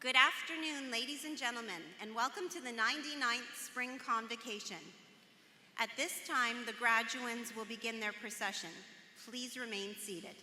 Good afternoon, ladies and gentlemen, and welcome to the 99th Spring Convocation. At this time, the graduands will begin their procession. Please remain seated.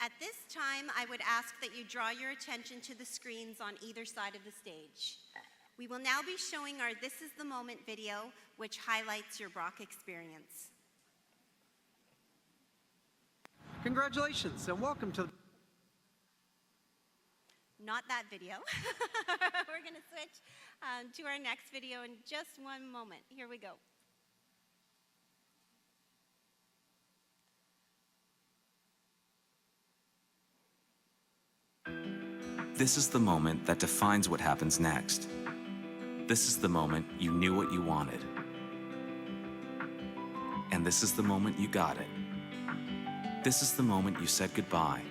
At this time, I would ask that you draw your attention to the screens on either side of the stage. We will now be showing our This is the Moment video, which highlights your Brock experience. Congratulations and welcome to... Not that video. We're going to switch to our next video in just one moment. Here we go. This is the moment that defines what happens next. This is the moment you knew what you wanted. And this is the moment you got it. This is the moment you said goodbye.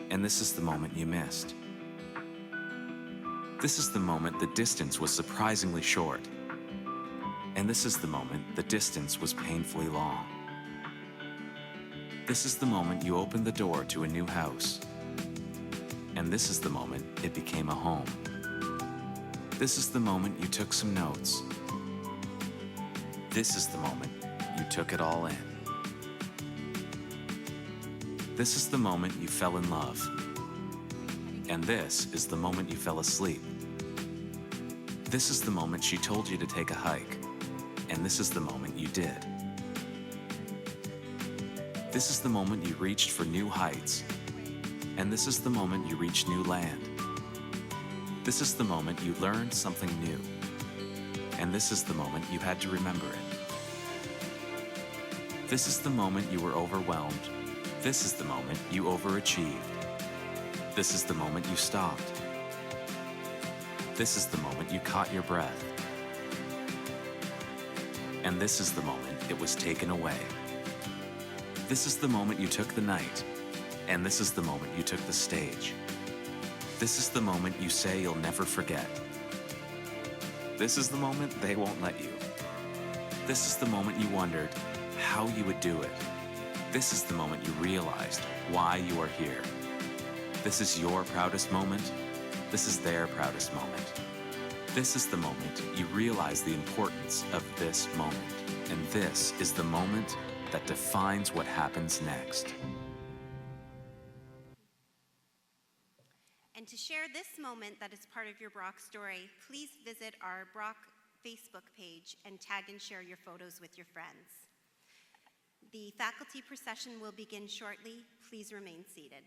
And this is the moment you missed. This is the moment the distance was surprisingly short. And this is the moment the distance was painfully long. This is the moment you opened the door to a new house. And this is the moment it became a home. This is the moment you took some notes. This is the moment you took it all in. This is the moment you fell in love. And this is the moment you fell asleep. This is the moment she told you to take a hike. And this is the moment you did. This is the moment you reached for new heights. And this is the moment you reached new land. This is the moment you learned something new. And this is the moment you had to remember it. This is the moment you were overwhelmed. This is the moment you overachieved. This is the moment you stopped. This is the moment you caught your breath. And this is the moment it was taken away. This is the moment you took the night. And this is the moment you took the stage. This is the moment you say you'll never forget. This is the moment they won't let you. This is the moment you wondered how you would do it. This is the moment you realized why you are here. This is your proudest moment. This is their proudest moment. This is the moment you realize the importance of this moment. And this is the moment that defines what happens next. And to share this moment that is part of your Brock story, please visit our Brock Facebook page and tag and share your photos with your friends. The faculty procession will begin shortly. Please remain seated.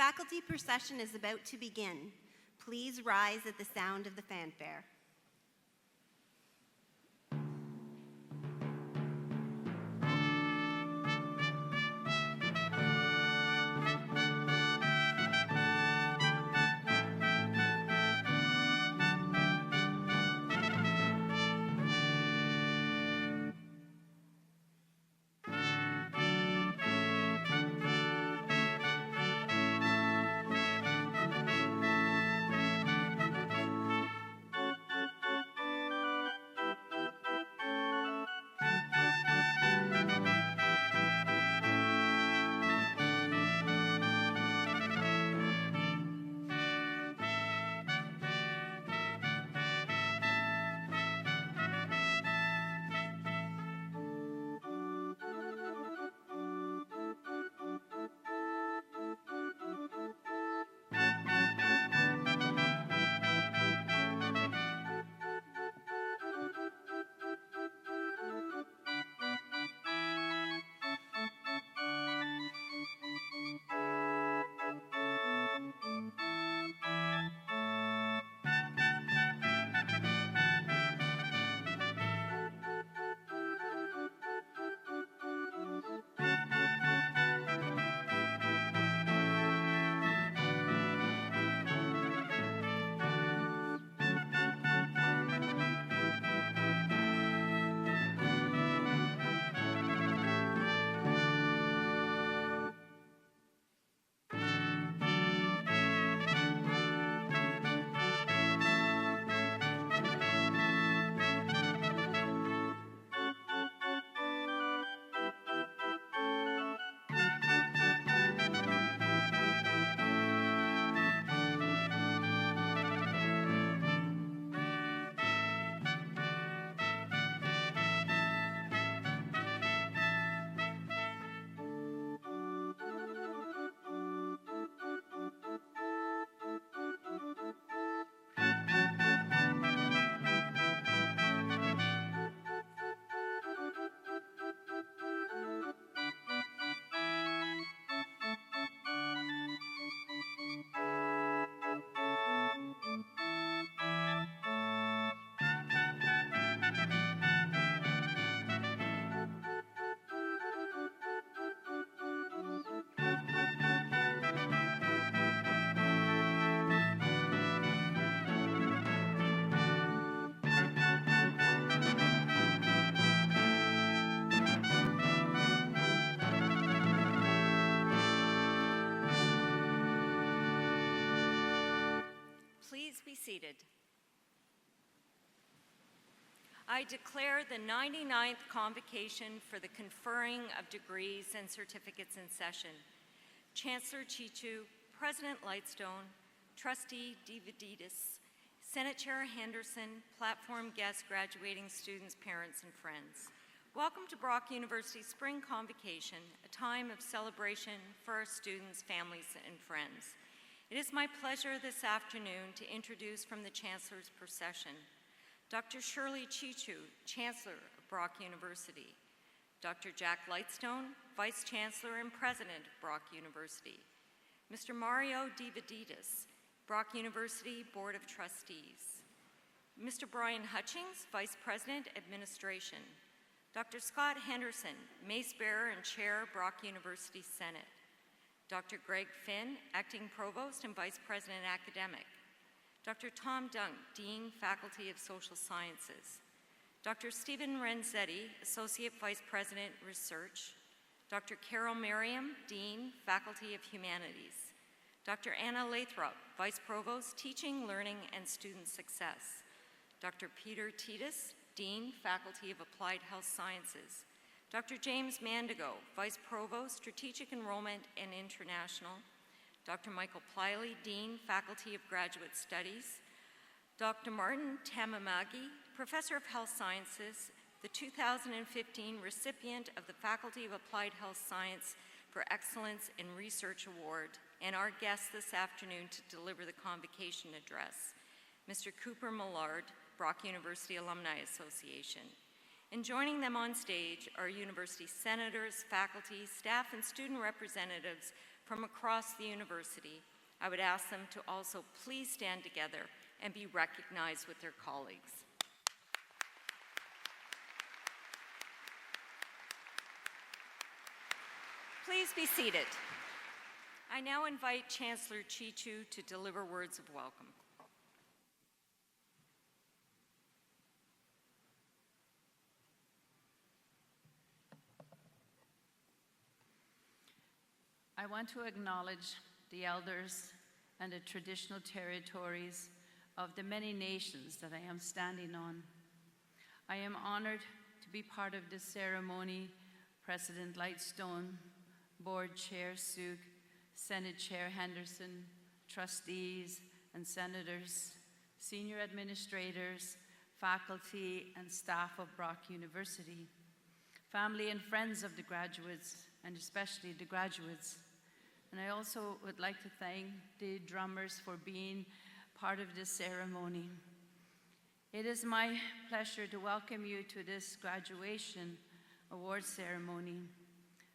faculty procession is about to begin. Please rise at the sound of the fanfare. Please be seated. I declare the 99th Convocation for the Conferring of Degrees and Certificates in session. Chancellor Chichu, President Lightstone, Trustee Divididis, Senate Chair Henderson, platform guests, graduating students, parents, and friends. Welcome to Brock University Spring Convocation, a time of celebration for our students, families, and friends. It is my pleasure this afternoon to introduce from the Chancellor's procession, Dr. Shirley Chichu, Chancellor of Brock University, Dr. Jack Lightstone, Vice Chancellor and President of Brock University, Mr. Mario Divididis, Brock University Board of Trustees, Mr. Brian Hutchings, Vice President, Administration, Dr. Scott Henderson, Mace Bearer and Chair, Brock University Senate, Dr. Greg Finn, Acting Provost and Vice President Academic, Dr. Tom Dunk, Dean, Faculty of Social Sciences, Dr. Stephen Renzetti, Associate Vice President, Research, Dr. Carol Merriam, Dean, Faculty of Humanities, Dr. Anna Lathrop, Vice Provost, Teaching, Learning, and Student Success, Dr. Peter Titus, Dean, Faculty of Applied Health Sciences, Dr. James Mandigo, Vice Provost, Strategic Enrollment and International, Dr. Michael Pliley, Dean, Faculty of Graduate Studies, Dr. Martin Tamamagi, Professor of Health Sciences, the 2015 recipient of the Faculty of Applied Health Science for Excellence in Research Award, and our guest this afternoon to deliver the convocation address, Mr. Cooper Millard, Brock University Alumni Association. And joining them on stage are university senators, faculty, staff, and student representatives from across the university, I would ask them to also please stand together and be recognized with their colleagues. Please be seated. I now invite Chancellor Chichu to deliver words of welcome. I want to acknowledge the elders and the traditional territories of the many nations that I am standing on. I am honored to be part of this ceremony. President Lightstone, Board Chair Suk, Senate Chair Henderson, trustees and senators, senior administrators, faculty and staff of Brock University, family and friends of the graduates, and especially the graduates. And I also would like to thank the drummers for being part of this ceremony. It is my pleasure to welcome you to this graduation award ceremony.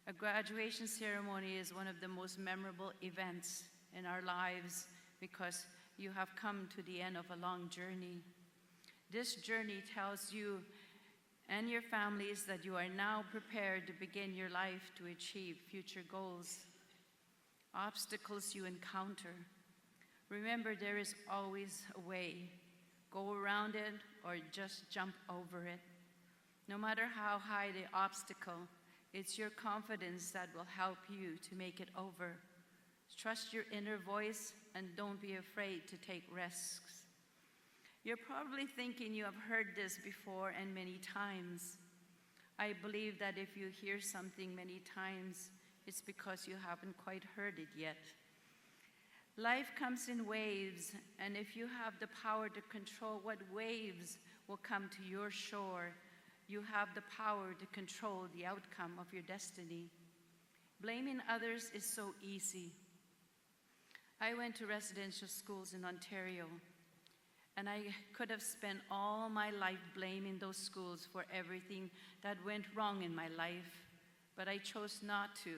A graduation ceremony is one of the most memorable events in our lives because you have come to the end of a long journey. This journey tells you and your families that you are now prepared to begin your life to achieve future goals. Obstacles you encounter, remember there is always a way. Go around it or just jump over it. No matter how high the obstacle, it's your confidence that will help you to make it over. Trust your inner voice and don't be afraid to take risks. You're probably thinking you have heard this before and many times. I believe that if you hear something many times, it's because you haven't quite heard it yet. Life comes in waves, and if you have the power to control what waves will come to your shore, you have the power to control the outcome of your destiny. Blaming others is so easy. I went to residential schools in Ontario, and I could have spent all my life blaming those schools for everything that went wrong in my life, but I chose not to,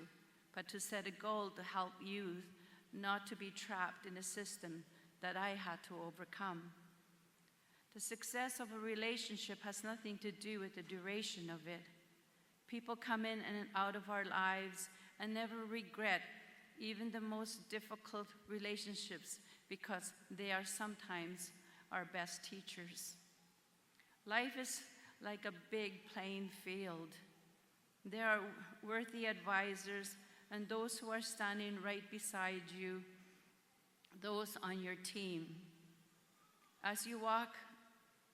but to set a goal to help youth not to be trapped in a system that I had to overcome. The success of a relationship has nothing to do with the duration of it. People come in and out of our lives and never regret even the most difficult relationships because they are sometimes our best teachers. Life is like a big playing field. There are worthy advisors and those who are standing right beside you, those on your team. As you walk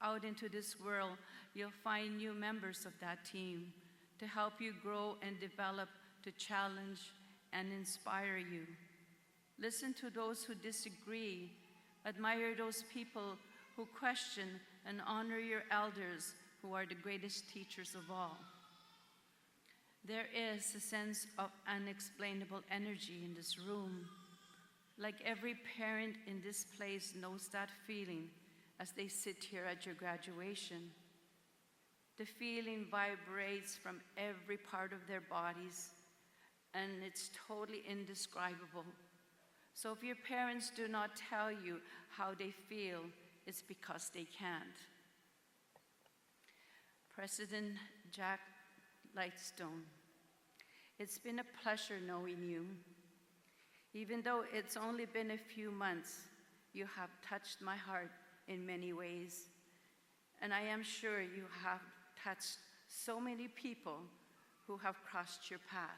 out into this world, you'll find new members of that team to help you grow and develop, to challenge and inspire you. Listen to those who disagree, admire those people who question, and honor your elders who are the greatest teachers of all. There is a sense of unexplainable energy in this room. Like every parent in this place knows that feeling as they sit here at your graduation. The feeling vibrates from every part of their bodies, and it's totally indescribable. So if your parents do not tell you how they feel, it's because they can't. President Jack Lightstone, it's been a pleasure knowing you. Even though it's only been a few months, you have touched my heart in many ways. And I am sure you have touched so many people who have crossed your path.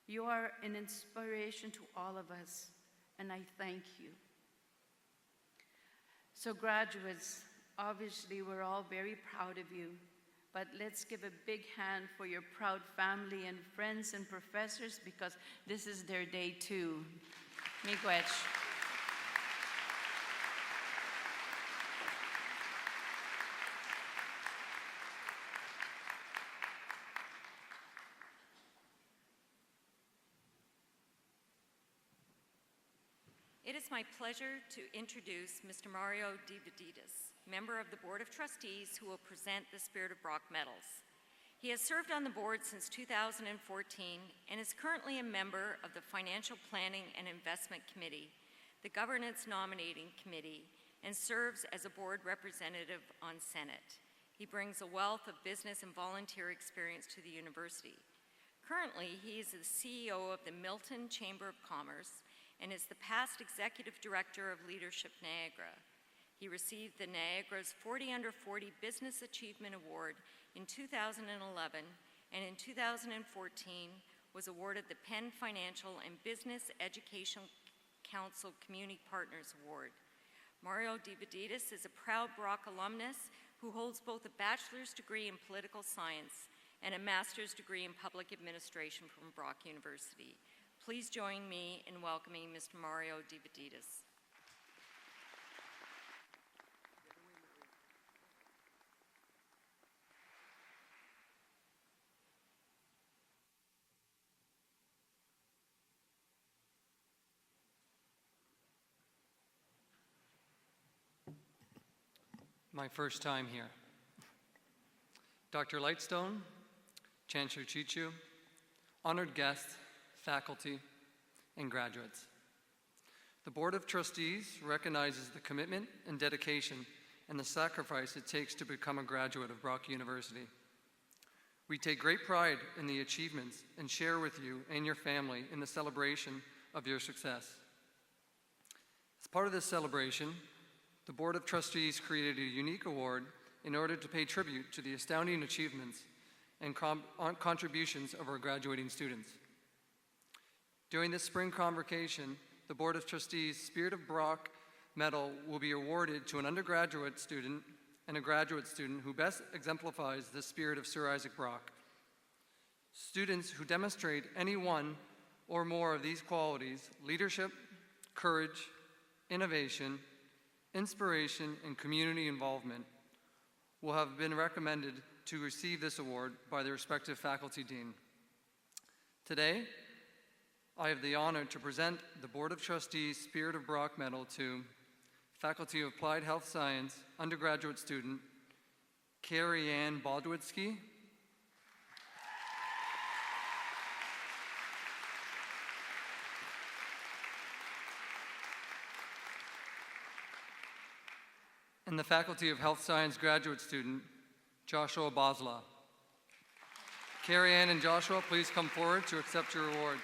You are an inspiration to all of us, and I thank you. So graduates, obviously we're all very proud of you, but let's give a big hand for your proud family and friends and professors because this is their day too. Miigwech. It is my pleasure to introduce Mr. Mario Dividitis, member of the Board of Trustees who will present the Spirit of Brock medals. He has served on the board since 2014 and is currently a member of the Financial Planning and Investment Committee, the Governance Nominating Committee, and serves as a board representative on Senate. He brings a wealth of business and volunteer experience to the university. Currently, he is the CEO of the Milton Chamber of Commerce and is the past executive director of Leadership Niagara. He received the Niagara's 40 Under 40 Business Achievement Award in 2011, and in 2014 was awarded the Penn Financial and Business Education Council Community Partners Award. Mario DiViditis is a proud Brock alumnus who holds both a bachelor's degree in political science and a master's degree in public administration from Brock University. Please join me in welcoming Mr. Mario DiViditis. My first time here. Dr. Lightstone, Chancellor Chichu, honored guests, faculty, and graduates. The Board of Trustees recognizes the commitment and dedication and the sacrifice it takes to become a graduate of Brock University. We take great pride in the achievements and share with you and your family in the celebration of your success. As part of this celebration, the Board of Trustees created a unique award in order to pay tribute to the astounding achievements and contributions of our graduating students. During this spring convocation, the Board of Trustees' Spirit of Brock Medal will be awarded to an undergraduate student and a graduate student who best exemplifies the spirit of Sir Isaac Brock. Students who demonstrate any one or more of these qualities, leadership, courage, innovation, inspiration, and community involvement, will have been recommended to receive this award by their respective faculty dean. Today, I have the honor to present the Board of Trustees Spirit of Brock Medal to Faculty of Applied Health Science undergraduate student Carrie Ann Baldwitsky, and the Faculty of Health Science graduate student, Joshua Bosla. Carrie Ann and Joshua, please come forward to accept your awards.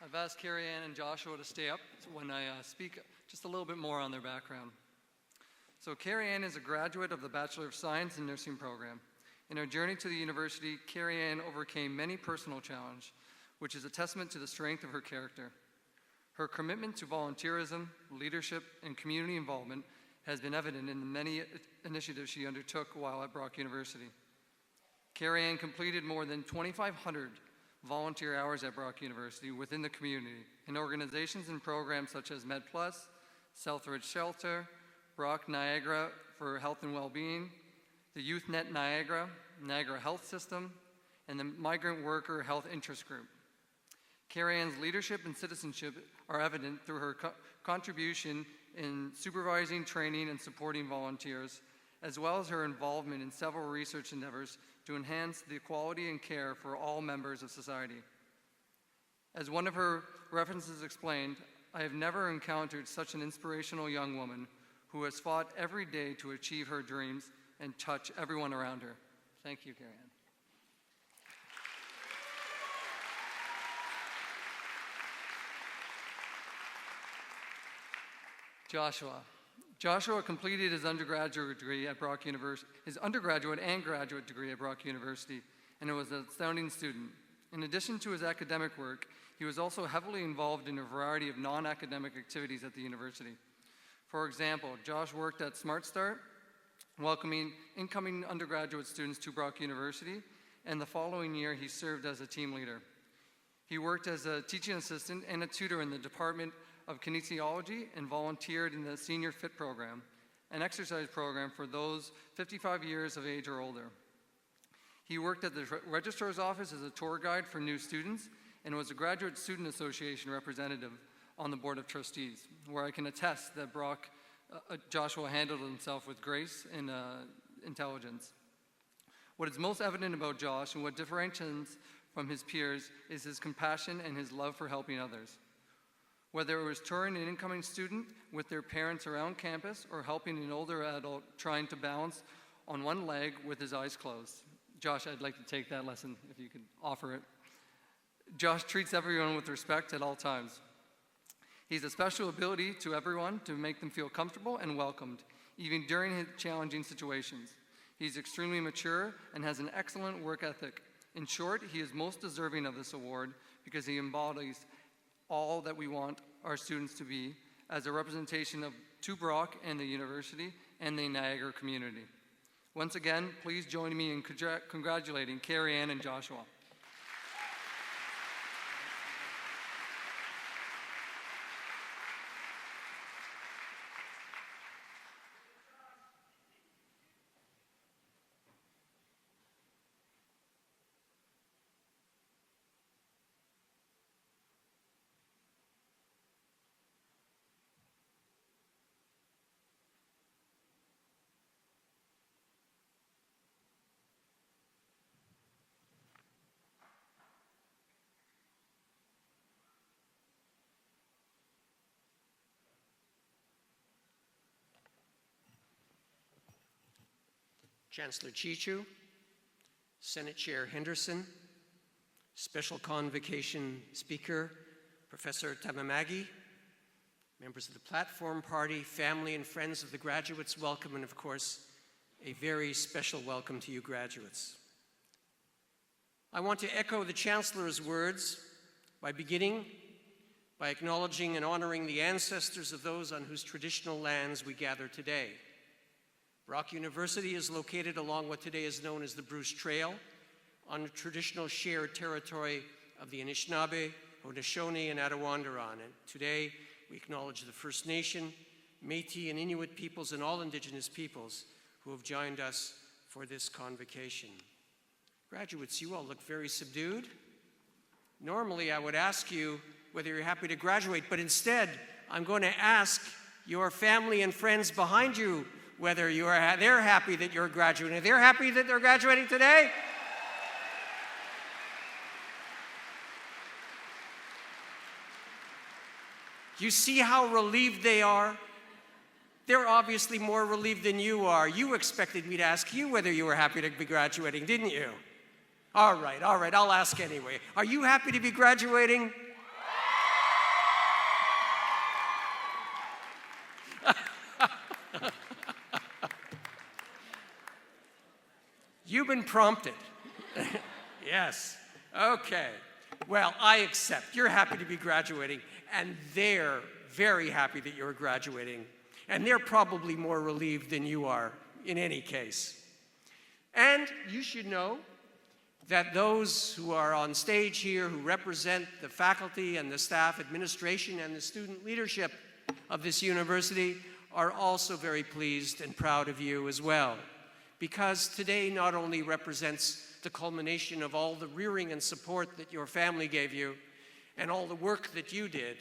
I've asked Carrie Ann and Joshua to stay up when I speak just a little bit more on their background. So Carrie Ann is a graduate of the Bachelor of Science in Nursing program. In her journey to the university, Carrie Ann overcame many personal challenges, which is a testament to the strength of her character. Her commitment to volunteerism, leadership, and community involvement has been evident in the many initiatives she undertook while at Brock University. Carrie Ann completed more than 2,500 volunteer hours at Brock University within the community in organizations and programs such as MedPlus, Southridge Shelter, Brock Niagara for Health and Wellbeing, the YouthNet Niagara, Niagara Health System, and the Migrant Worker Health Interest Group. Carrie Ann's leadership and citizenship are evident through her contribution in supervising, training, and supporting volunteers, as well as her involvement in several research endeavors to enhance the quality and care for all members of society. As one of her references explained, I have never encountered such an inspirational young woman who has fought every day to achieve her dreams and touch everyone around her. Thank you, Carrie Ann. Joshua. Joshua completed his undergraduate degree at Brock University, his undergraduate and graduate degree at Brock University, and was an astounding student. In addition to his academic work, he was also heavily involved in a variety of non-academic activities at the university. For example, Josh worked at Smart Start, welcoming incoming undergraduate students to Brock University, and the following year he served as a team leader. He worked as a teaching assistant and a tutor in the Department of Kinesiology and volunteered in the Senior Fit program, an exercise program for those 55 years of age or older. He worked at the registrar's office as a tour guide for new students and was a Graduate Student Association representative on the Board of Trustees, where I can attest that Joshua handled himself with grace and intelligence. What is most evident about Josh and what differentiates him from his peers is his compassion and his love for helping others. Whether it was touring an incoming student with their parents around campus or helping an older adult trying to balance on one leg with his eyes closed. Josh, I'd like to take that lesson if you could offer it. Josh treats everyone with respect at all times. He has a special ability to everyone to make them feel comfortable and welcomed, even during his challenging situations. He's extremely mature and has an excellent work ethic. In short, he is most deserving of this award because he embodies all that we want our students to be as a representation of Brock and the university and the Niagara community. Once again, please join me in congratulating Carrie Ann and Joshua. Chancellor Chichu, Senate Chair Henderson, Special Convocation Speaker Professor Tamamagi, members of the Platform Party, family and friends of the graduates, welcome, and of course, a very special welcome to you graduates. I want to echo the Chancellor's words by beginning by acknowledging and honoring the ancestors of those on whose traditional lands we gather today. Brock University is located along what today is known as the Bruce Trail on the traditional shared territory of the Anishinaabe, Haudenosaunee, and Attawandaron. And today, we acknowledge the First Nation, Métis, and Inuit peoples, and all Indigenous peoples who have joined us for this convocation. Graduates, you all look very subdued. Normally, I would ask you whether you're happy to graduate, but instead, I'm going to ask your family and friends behind you whether they're happy that you're graduating. Are they happy that they're graduating today? You see how relieved they are? They're obviously more relieved than you are. You expected me to ask you whether you were happy to be graduating, didn't you? All right, I'll ask anyway. Are you happy to be graduating? You've been prompted. Yes. Okay. Well, I accept. You're happy to be graduating, and they're very happy that you're graduating. And they're probably more relieved than you are in any case. And you should know that those who are on stage here who represent the faculty and the staff administration and the student leadership of this university are also very pleased and proud of you as well. Because today not only represents the culmination of all the rearing and support that your family gave you and all the work that you did,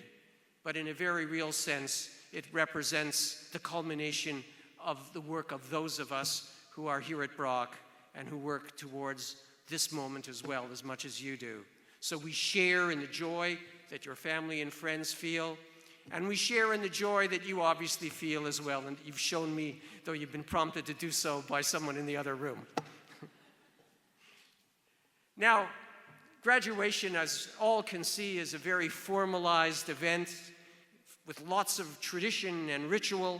but in a very real sense, it represents the culmination of the work of those of us who are here at Brock and who work towards this moment as well, as much as you do. So we share in the joy that your family and friends feel, and we share in the joy that you obviously feel as well, and you've shown me, though you've been prompted to do so by someone in the other room. Now, graduation, as all can see, is a very formalized event with lots of tradition and ritual.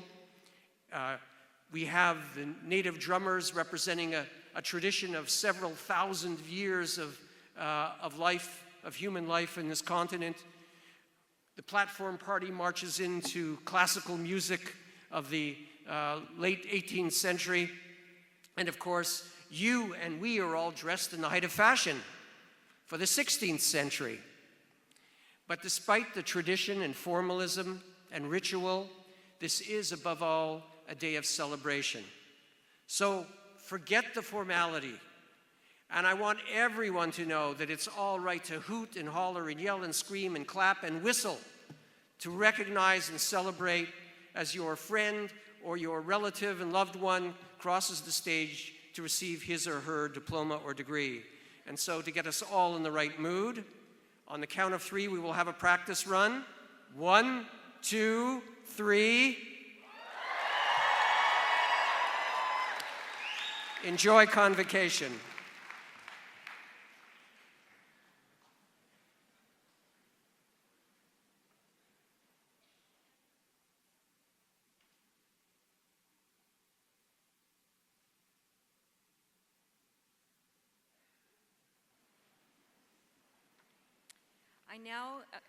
We have the native drummers representing a tradition of several thousand years of life, of human life in this continent. The platform party marches into classical music of the late 18th century. And of course, you and we are all dressed in the height of fashion for the 16th century. But despite the tradition and formalism and ritual, this is above all a day of celebration. So forget the formality. And I want everyone to know that it's all right to hoot and holler and yell and scream and clap and whistle to recognize and celebrate as your friend or your relative and loved one crosses the stage to receive his or her diploma or degree. And so to get us all in the right mood, on the count of 3, we will have a practice run. 1, 2, 3. Enjoy Convocation.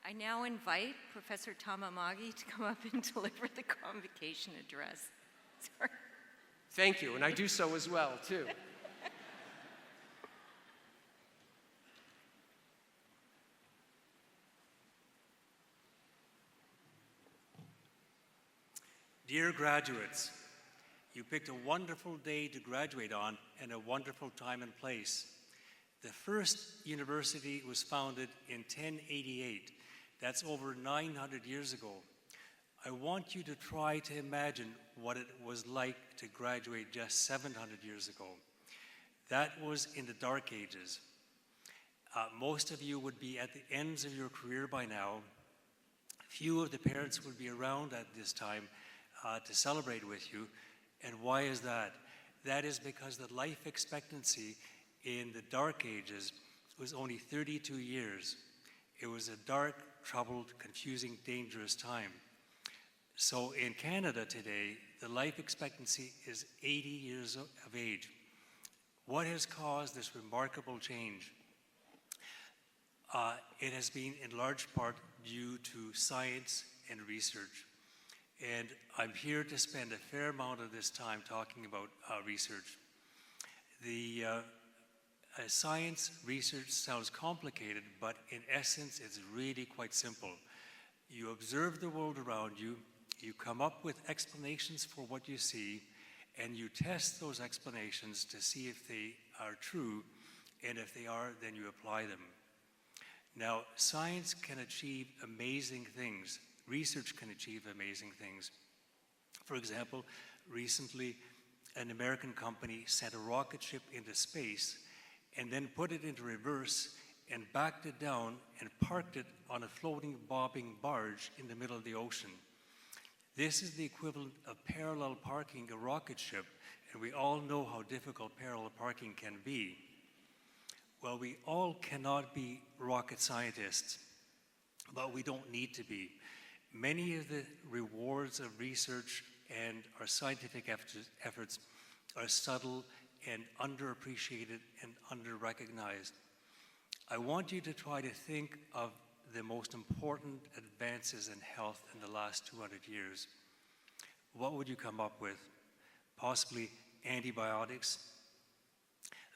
I now invite Professor Tamamagi to come up and deliver the convocation address. Sorry. Thank you, and I do so as well, too. Dear graduates, you picked a wonderful day to graduate on and a wonderful time and place. The first university was founded in 1088. That's over 900 years ago. I want you to try to imagine what it was like to graduate just 700 years ago. That was in the Dark Ages. Most of you would be at the ends of your career by now. Few of the parents would be around at this time to celebrate with you. And why is that? That is because the life expectancy in the Dark Ages was only 32 years. It was a dark, troubled, confusing, dangerous time. So in Canada today, the life expectancy is 80 years of age. What has caused this remarkable change? It has been in large part due to science and research. And I'm here to spend a fair amount of this time talking about research. The science research sounds complicated, but in essence, it's really quite simple. You observe the world around you, you come up with explanations for what you see, and you test those explanations to see if they are true, and if they are, then you apply them. Now, science can achieve amazing things. Research can achieve amazing things. For example, recently, an American company sent a rocket ship into space and then put it into reverse and backed it down and parked it on a floating, bobbing barge in the middle of the ocean. This is the equivalent of parallel parking a rocket ship, and we all know how difficult parallel parking can be. Well, we all cannot be rocket scientists, but we don't need to be. Many of the rewards of research and our scientific efforts are subtle and underappreciated and under-recognized. I want you to try to think of the most important advances in health in the last 200 years. What would you come up with? Possibly antibiotics,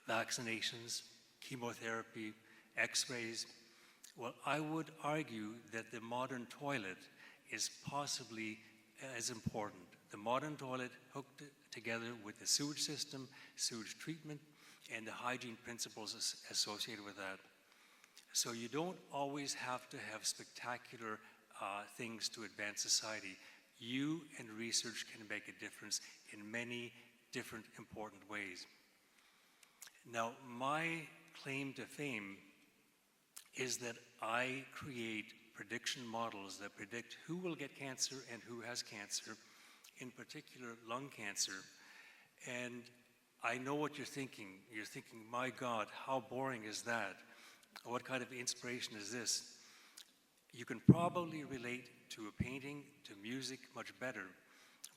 vaccinations, chemotherapy, x-rays. Well, I would argue that the modern toilet is possibly as important. The modern toilet hooked together with the sewage system, sewage treatment, and the hygiene principles associated with that. So you don't always have to have spectacular things to advance society. You and research can make a difference in many different important ways. Now, my claim to fame is that I create prediction models that predict who will get cancer and who has cancer, in particular lung cancer. And I know what you're thinking. You're thinking, my God, how boring is that? What kind of inspiration is this? You can probably relate to a painting, to music much better,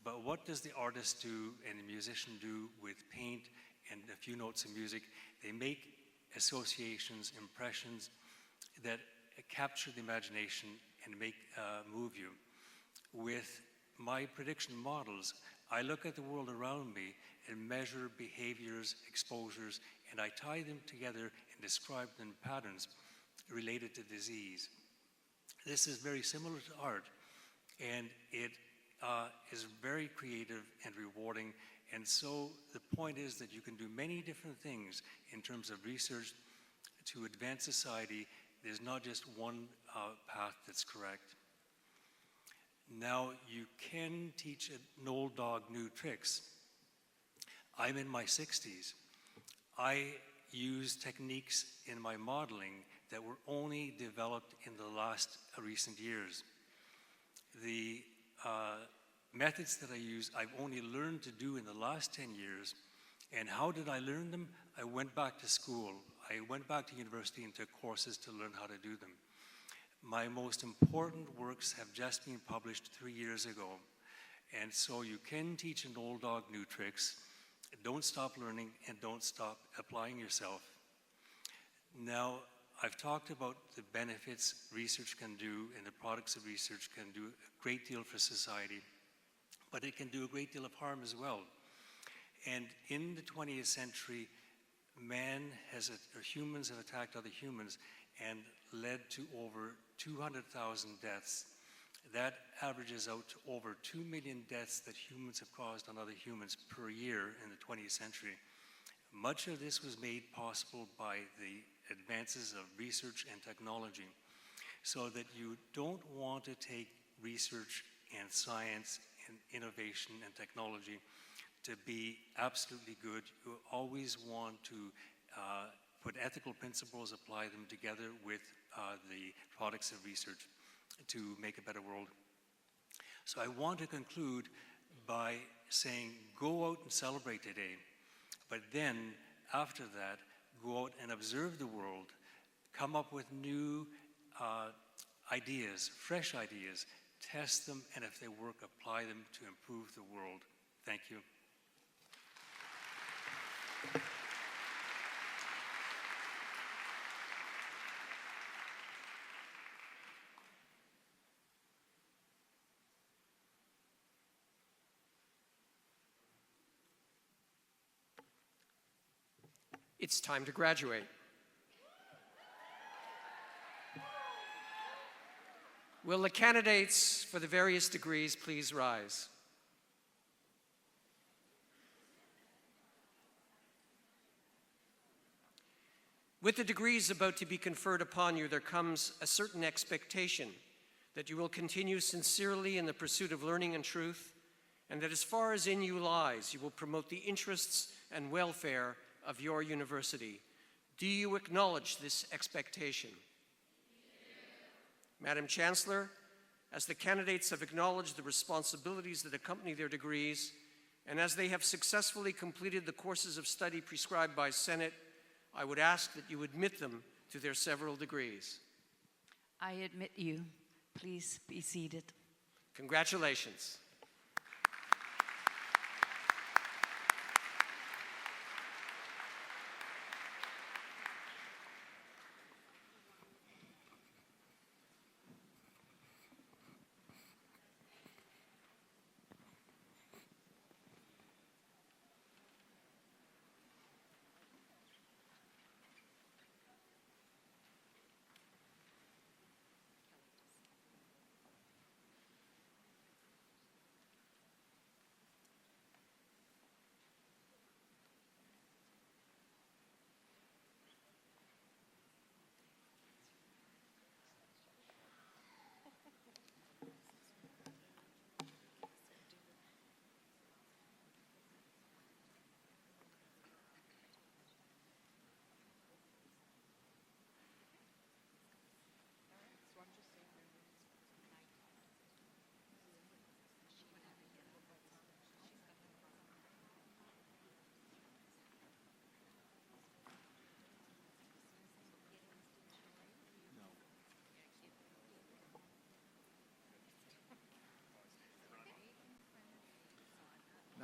but what does the artist do and the musician do with paint and a few notes of music? They make associations, impressions that capture the imagination and move you. With my prediction models, I look at the world around me and measure behaviors, exposures, and I tie them together and describe them in patterns related to disease. This is very similar to art, and it is very creative and rewarding. And so the point is that you can do many different things in terms of research to advance society. There's not just one path that's correct. Now, you can teach an old dog new tricks. I'm in my 60s. I use techniques in my modeling that were only developed in the last recent years. The methods that I use, I've only learned to do in the last 10 years. And how did I learn them? I went back to school. I went back to university and took courses to learn how to do them. My most important works have just been published 3 years ago. And so you can teach an old dog new tricks. Don't stop learning and don't stop applying yourself. Now, I've talked about the benefits research can do and the products of research can do a great deal for society, but it can do a great deal of harm as well. And in the 20th century, humans have attacked other humans and led to over 200,000 deaths. That averages out to over 2 million deaths that humans have caused on other humans per year in the 20th century. Much of this was made possible by the advances of research and technology, so that you don't want to take research and science and innovation and technology to be absolutely good. You always want to put ethical principles, apply them together with the products of research to make a better world. So I want to conclude by saying, go out and celebrate today, but then after that, go out and observe the world, come up with new ideas, fresh ideas, test them, and if they work, apply them to improve the world. Thank you. It's time to graduate. Will the candidates for the various degrees please rise? With the degrees about to be conferred upon you, there comes a certain expectation that you will continue sincerely in the pursuit of learning and truth, and that as far as in you lies, you will promote the interests and welfare of your university. Do you acknowledge this expectation? Madam Chancellor, as the candidates have acknowledged the responsibilities that accompany their degrees, and as they have successfully completed the courses of study prescribed by Senate, I would ask that you admit them to their several degrees. I admit you. Please be seated. Congratulations.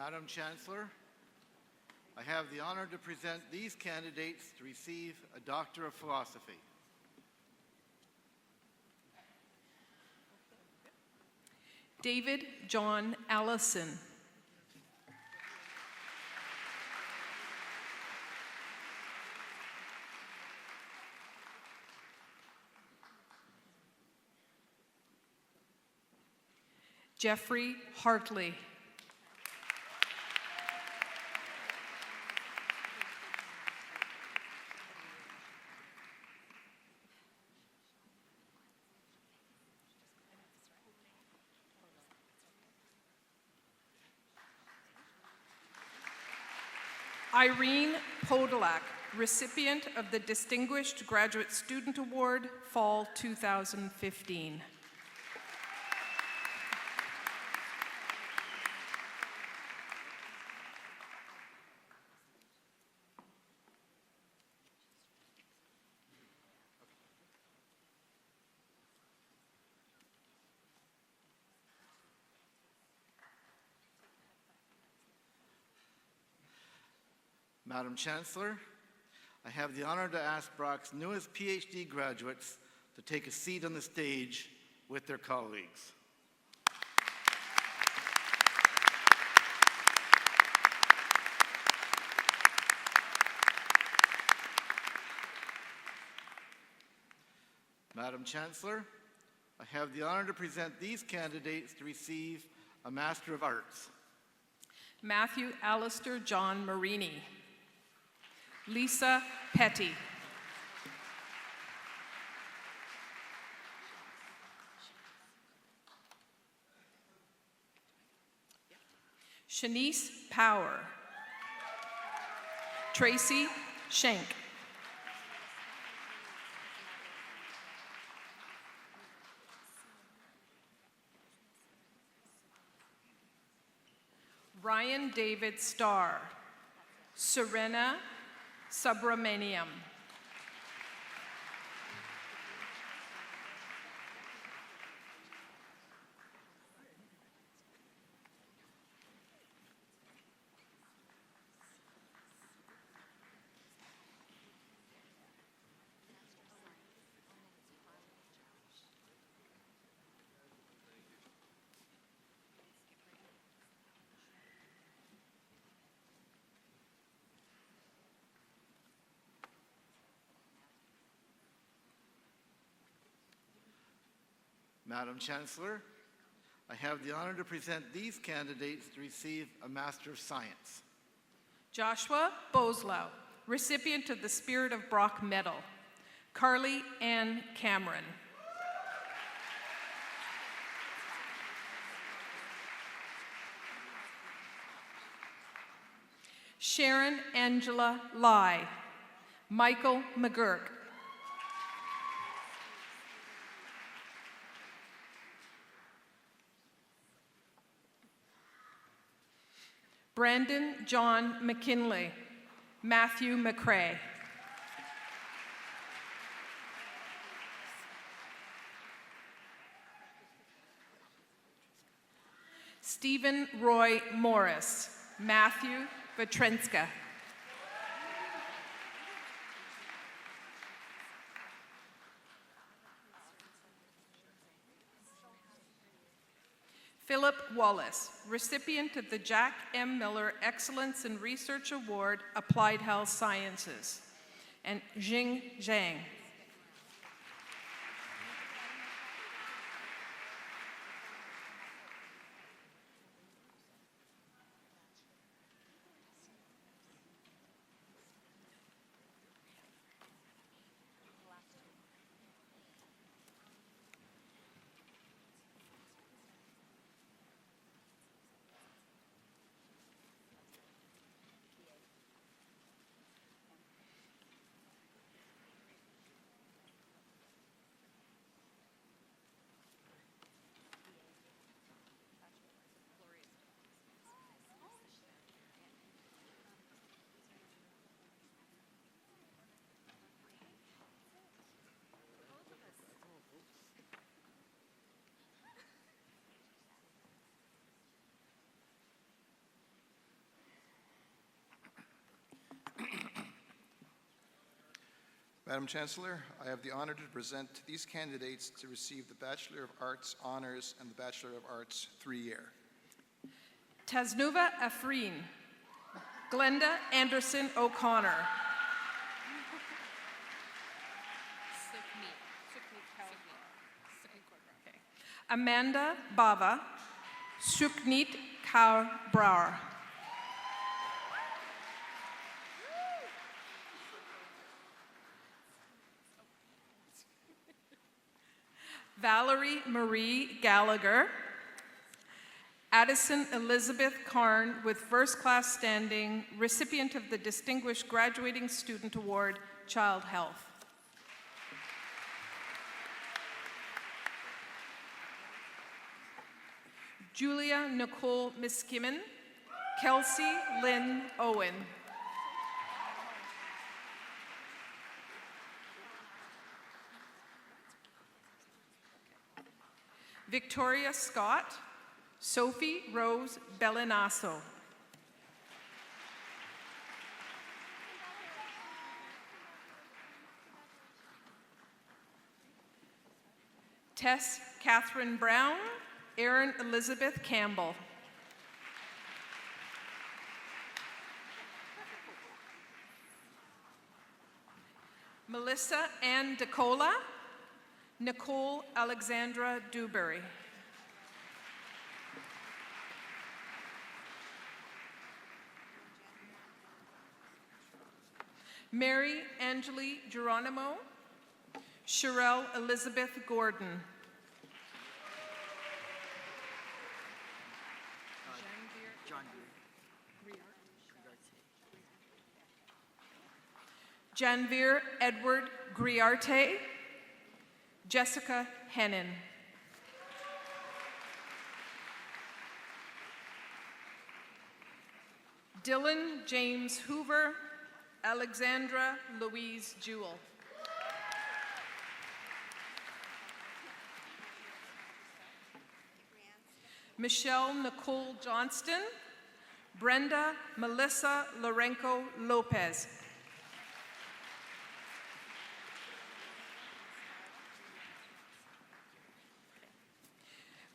Madam Chancellor, I have the honor to present these candidates to receive a Doctor of Philosophy. David John Allison. Jeffrey Hartley. Irene Podolak, recipient of the Distinguished Graduate Student Award, Fall 2015. Madam Chancellor, I have the honor to ask Brock's newest PhD graduates to take a seat on the stage with their colleagues. Madam Chancellor, I have the honor to present these candidates to receive a Master of Arts. Matthew Alistair John Marini. Lisa Petty. Shanice Power. Tracy Schenk. Ryan David Starr. Serena Subramaniam. Madam Chancellor, I have the honor to present these candidates to receive a Master of Science. Joshua Boslow, recipient of the Spirit of Brock Medal. Carly Ann Cameron. Sharon Angela Lai. Michael McGurk. Brandon John McKinley. Matthew McCrae. Stephen Roy Morris. Matthew Vetrenska. Philip Wallace, recipient of the Jack M. Miller Excellence in Research Award, Applied Health Sciences, and Jing Zhang. Madam Chancellor, I have the honor to present these candidates to receive the Bachelor of Arts Honors and the Bachelor of Arts 3-year. Tasnuva Afreen, Glenda Anderson O'Connor, Amanda Bava, Sukneet Kaur Brar, Valerie Marie Gallagher, Addison Elizabeth Karn with first-class standing, recipient of the Distinguished Graduating Student Award, Child Health. Julia Nicole Miskimen, Kelsey Lynn Owen. Victoria Scott, Sophie Rose Bellinasso. Tess Catherine Brown, Erin Elizabeth Campbell. Melissa Ann DeCola, Nicole Alexandra Dewberry. Mary Angeli Geronimo, Sherelle Elizabeth Gordon. Janvier Edward Griarte, Jessica Hennon. Dylan James Hoover, Alexandra Louise Jewell. Michelle Nicole Johnston, Brenda Melissa Lorenco Lopez.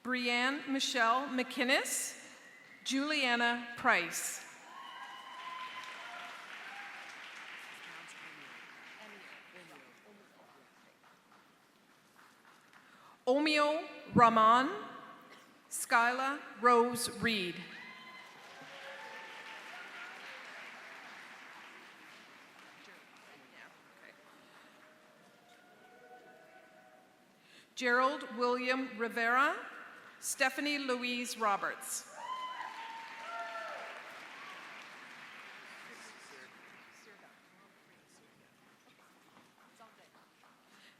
Brianne Michelle McInnes, Juliana Price. Omeo Rahman, Skyla Rose Reed. Gerald William Rivera, Stephanie Louise Roberts.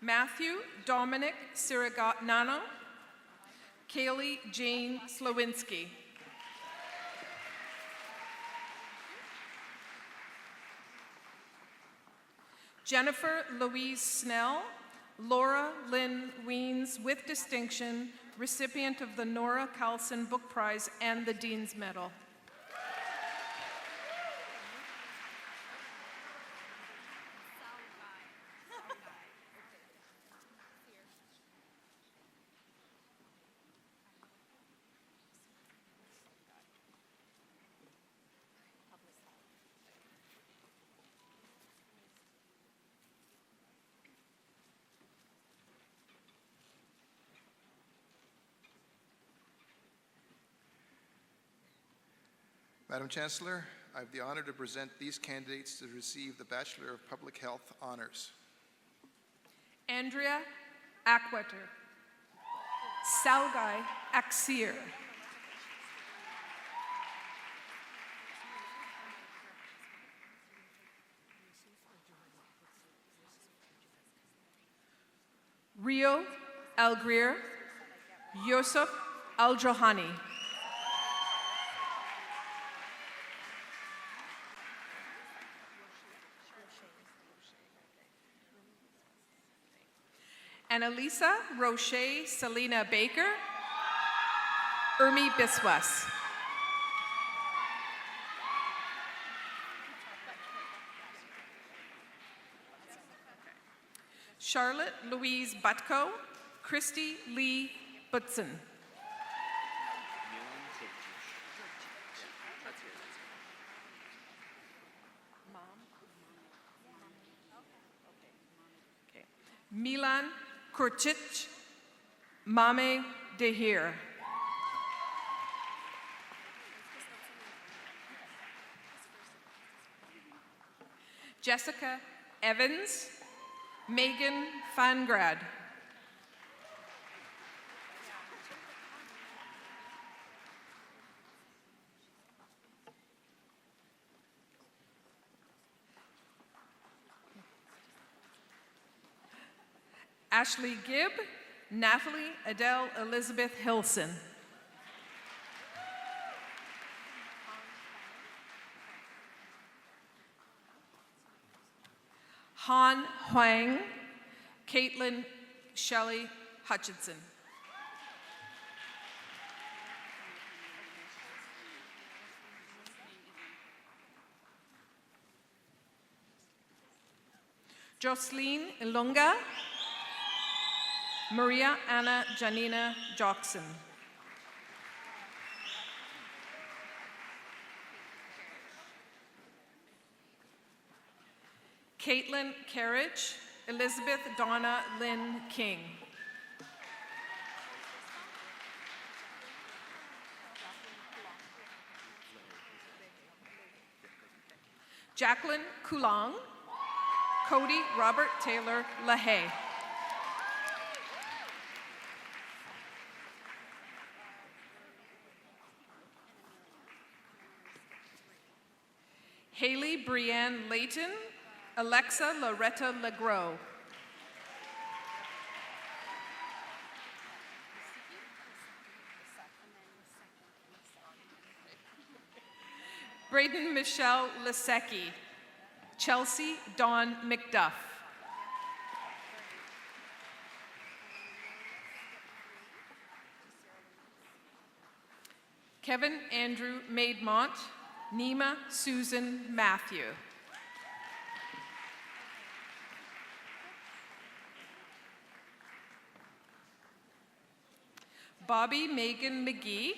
Matthew Dominic Sirigatnano, Kaylee Jane Slowinski. Jennifer Louise Snell, Laura Lynn Weens with distinction, recipient of the Nora Carlson Book Prize and the Dean's Medal. Madam Chancellor, I have the honor to present these candidates to receive the Bachelor of Public Health Honors. Andrea Ackwetter, Salgai Aksir. Rio Algreer, Yusuf Al-Johani. Annalisa Roche Selena Baker, Ermi Biswas. Charlotte Louise Butko, Christy Lee Butson. Okay. Milan Kurcic, Mame Dehir. Jessica Evans, Megan Fangrad. Ashley Gibb, Natalie Adele Elizabeth Hilson. Han Huang, Caitlin Shelley Hutchinson. Jocelyn Ilunga, Maria Anna Janina Jockson. Caitlin Carriage, Elizabeth Donna Lynn King. Jacqueline Coulong, Cody Robert Taylor LaHaye. Haley Brienne Layton, Alexa Loretta Legros. Braden Michelle Lisecki, Chelsea Dawn McDuff. Kevin Andrew Maidmont, Nima Susan Matthew. Bobby Megan McGee,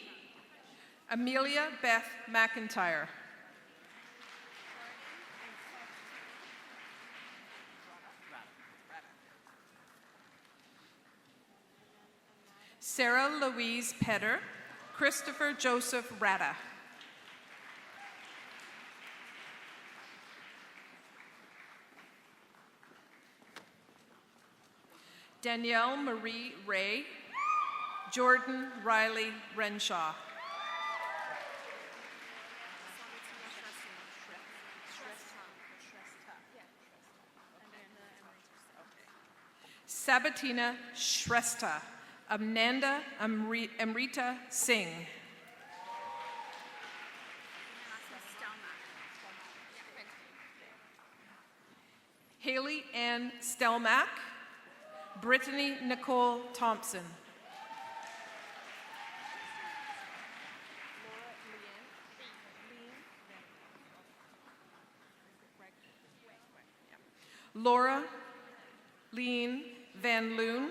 Amelia Beth McIntyre. Sarah Louise Petter, Christopher Joseph Rada. Danielle Marie Ray, Jordan Riley Renshaw. Sabatina Shrestha, Amnanda Amrita Singh. Haley Ann Stelmack, Brittany Nicole Thompson. Laura Lean Van Loon,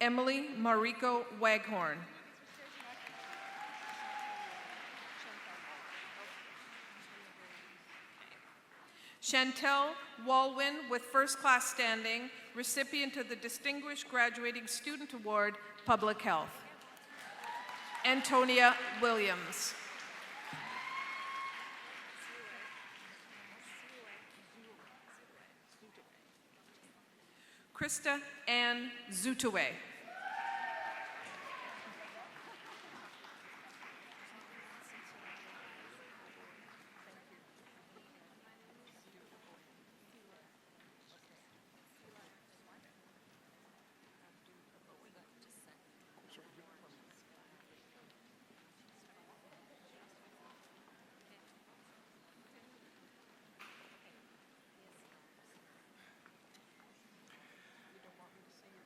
Emily Mariko Waghorn. Chantel Walwyn with first class standing, recipient of the Distinguished Graduating Student Award, Public Health. Antonia Williams. Krista Ann Zutaway.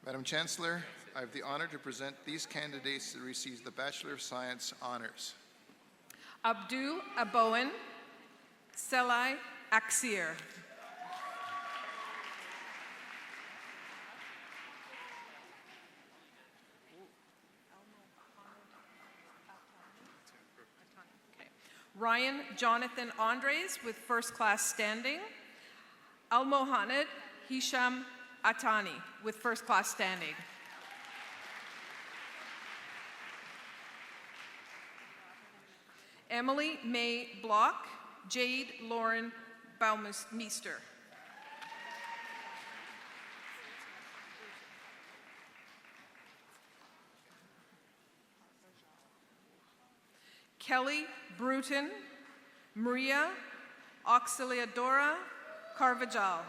Madam Chancellor, I have the honor to present these candidates to receive the Bachelor of Science honors. Abdul Abowen, Selai Aksir. Ryan Jonathan Andres with first class standing. Al-Mohamed Hisham Atani with first class standing. Emily May Block, Jade Lauren Baumeister. Kelly Bruton, Maria Auxiliadora Carvajal.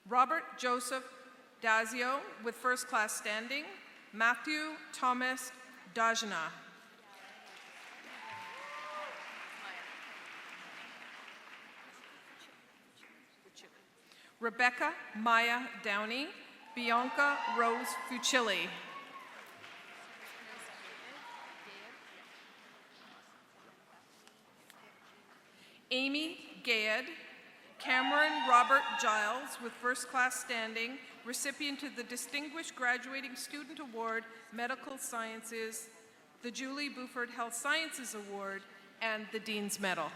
Robert Joseph Dazio with first class standing. Matthew Thomas Dajna. Rebecca Maya Downey, Bianca Rose Fucilli. Amy Gayed, Cameron Robert Giles with first class standing, recipient of the Distinguished Graduating Student Award, Medical Sciences, the Julie Buford Health Sciences Award, and the Dean's Medal.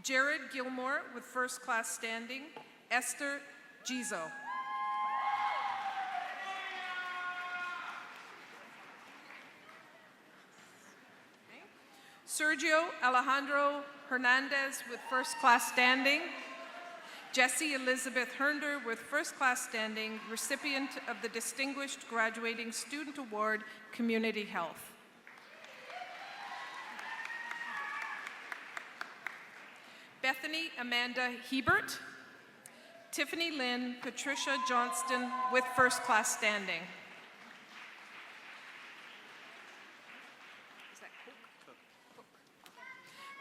Jared Gilmore with first class standing, Esther Gizo. Sergio Alejandro Hernandez with first class standing. Jessie Elizabeth Hernder with first class standing, recipient of the Distinguished Graduating Student Award, Community Health. Bethany Amanda Hebert. Tiffany Lynn Patricia Johnston with first class standing.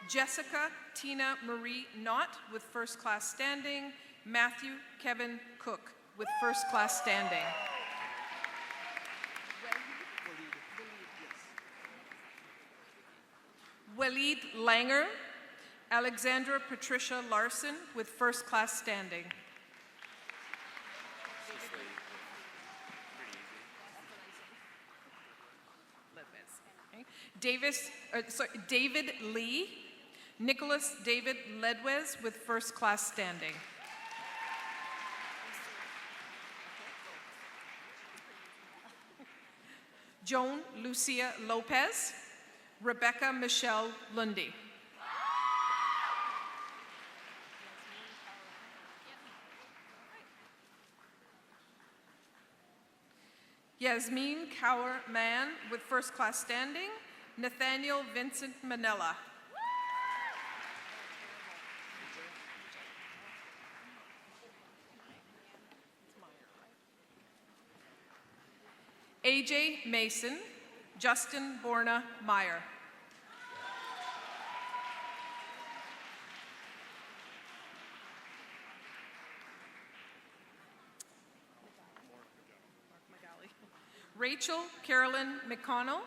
Jessica Tina Marie Knott with first class standing. Matthew Kevin Cook with first class standing. Waleed Langer. Alexandra Patricia Larson with first class standing. David Lee. Nicholas David Ledwes with first class standing. Joan Lucia Lopez. Rebecca Michelle Lundy. Yasmin Kaur Mann with first class standing. Nathaniel Vincent Manella. AJ Mason. Justin Borna Meyer. Rachel Carolyn McConnell.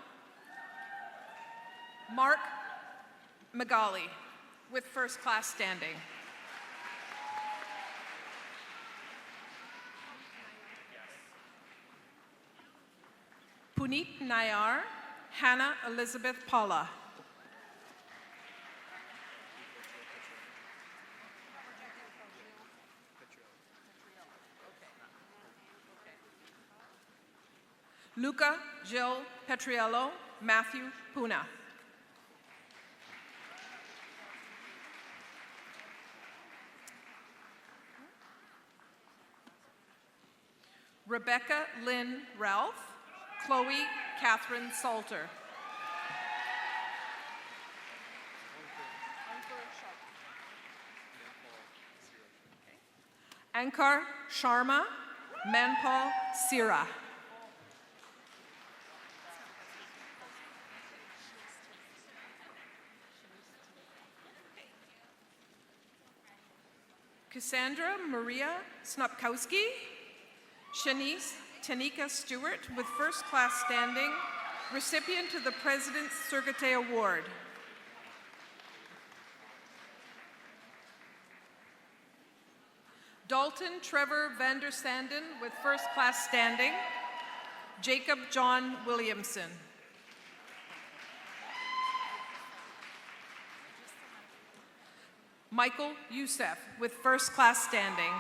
Mark Magali with first class standing. Puneet Nayar. Hannah Elizabeth Paula. Luca Gil Petriello, Matthew Puna. Rebecca Lynn Ralph, Chloe Catherine Salter. Ankar Sharma, Manpal Sira. Cassandra Maria Snopkowski. Shanice Tanika Stewart with first class standing. recipient of the President's Circuité Award. Dalton Trevor Vandersanden with first class standing. Jacob John Williamson. Michael Youssef with first class standing.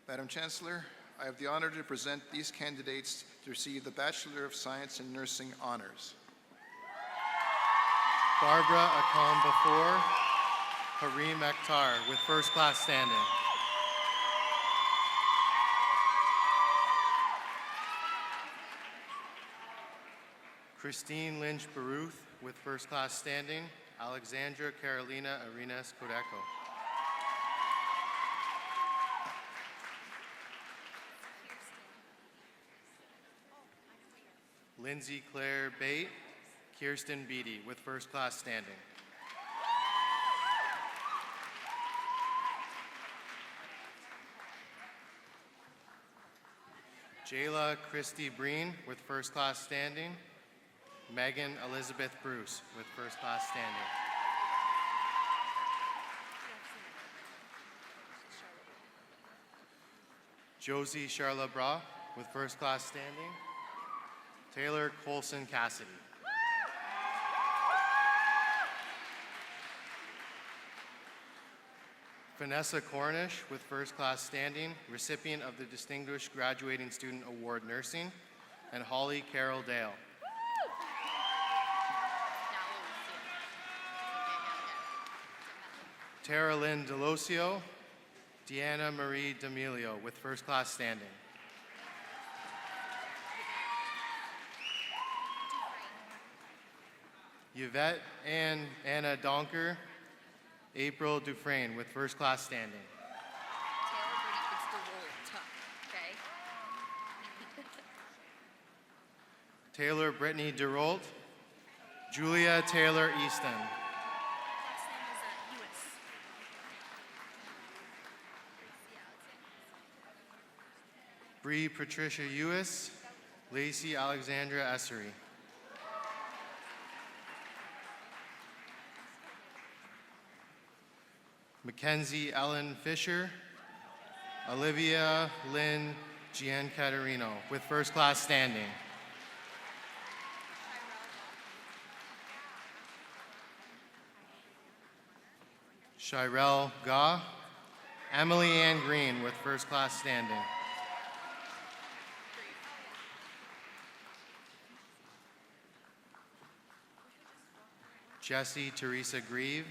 Madam Chancellor, I have the honor to present these candidates to receive the Bachelor of Science in Nursing honors. Barbara Akam Bafour, Harim Akhtar with first class standing. Christine Lynch Baruth with first class standing. Alexandra Carolina Arenas Codeco. Lindsay Claire Bate, Kirsten Beatty with first class standing. Jayla Christy Breen with first class standing. Megan Elizabeth Bruce with first class standing. Josie Charla Bra with first class standing. Taylor Colson Cassidy. Vanessa Cornish with first class standing, recipient of the Distinguished Graduating Student Award Nursing, and Holly Carol Dale. Tara Lynn Delosio, Deanna Marie D'Amelio with first class standing. Yvette Anna Donker, April Dufresne with first class standing. Taylor Brittany DeRolt, Julia Taylor Easton. Bree Patricia Ewis, Lacey Alexandra Essery. Mackenzie Ellen Fisher, Olivia Lynn Giancaterino with first class standing. Shirel Gah, Emily Ann Green with first class standing. Jessie Teresa Grieve,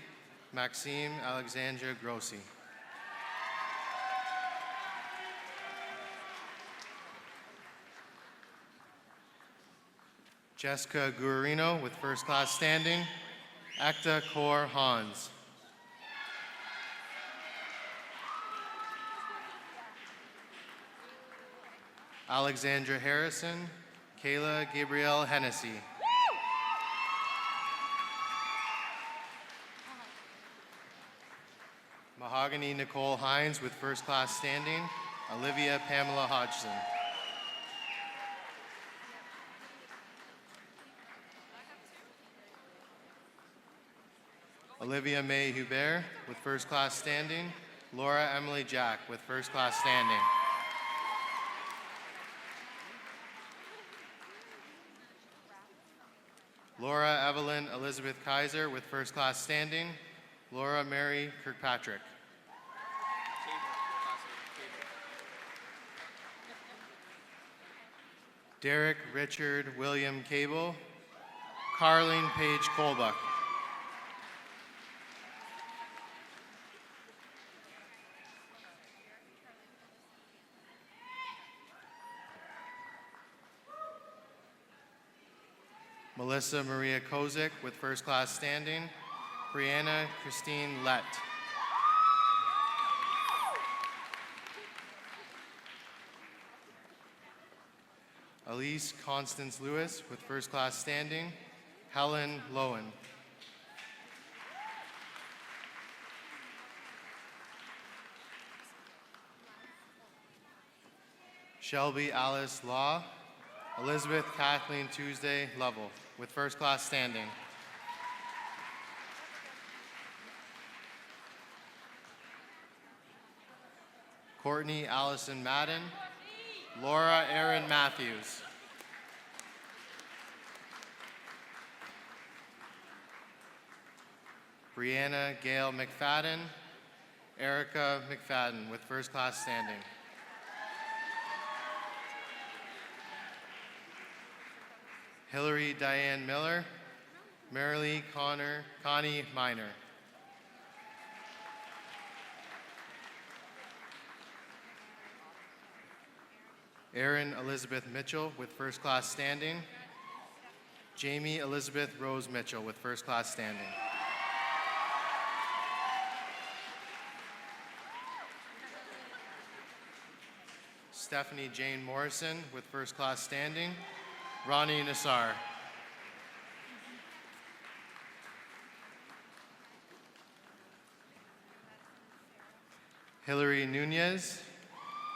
Maxime Alexandra Grossi. Jessica Guarino with first class standing. Acta Cor Hans. Alexandra Harrison, Kayla Gabrielle Hennessy. Mahogany Nicole Hines with first class standing. Olivia Pamela Hodgson. Olivia May Hubert with first class standing. Laura Emily Jack with first class standing. Laura Evelyn Elizabeth Kaiser with first class standing. Laura Mary Kirkpatrick. Derek Richard William Cable. Carleen Paige Colbuck. Melissa Maria Kozik with first class standing. Brianna Christine Lett. Elise Constance Lewis with first class standing. Helen Lowen. Shelby Alice Law. Elizabeth Kathleen Tuesday Lovell with first class standing. Courtney Allison Madden. Laura Erin Matthews. Brianna Gail McFadden. Erica McFadden with first class standing. Hillary Diane Miller. Marilee Connie Minor. Erin Elizabeth Mitchell with first class standing. Jamie Elizabeth Rose Mitchell with first class standing. Stephanie Jane Morrison with first class standing. Ronnie Nassar. Hillary Nunez.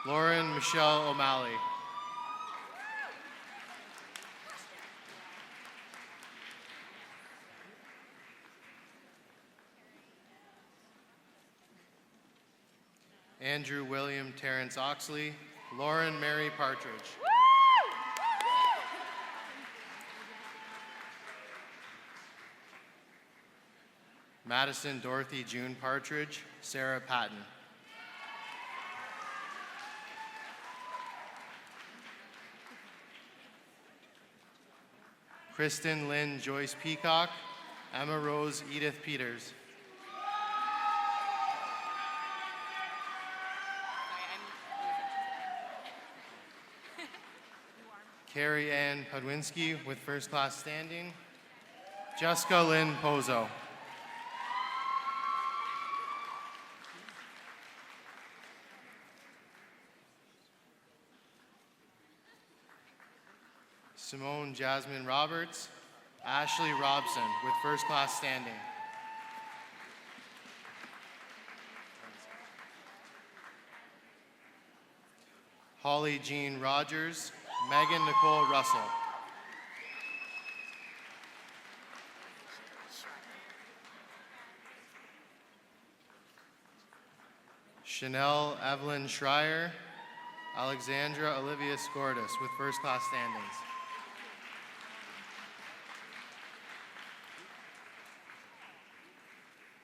Lauren Michelle O'Malley. Andrew William Terrence Oxley. Lauren Mary Partridge. Madison Dorothy June Partridge. Sarah Patton. Kristen Lynn Joyce Peacock. Emma Rose Edith Peters. Carrie Ann Podwinski with first class standing. Jessica Lynn Pozo. Simone Jasmine Roberts. Ashley Robson with first class standing. Holly Jean Rogers. Megan Nicole Russell. Chanel Evelyn Schreier. Alexandra Olivia Scortis with first class standings.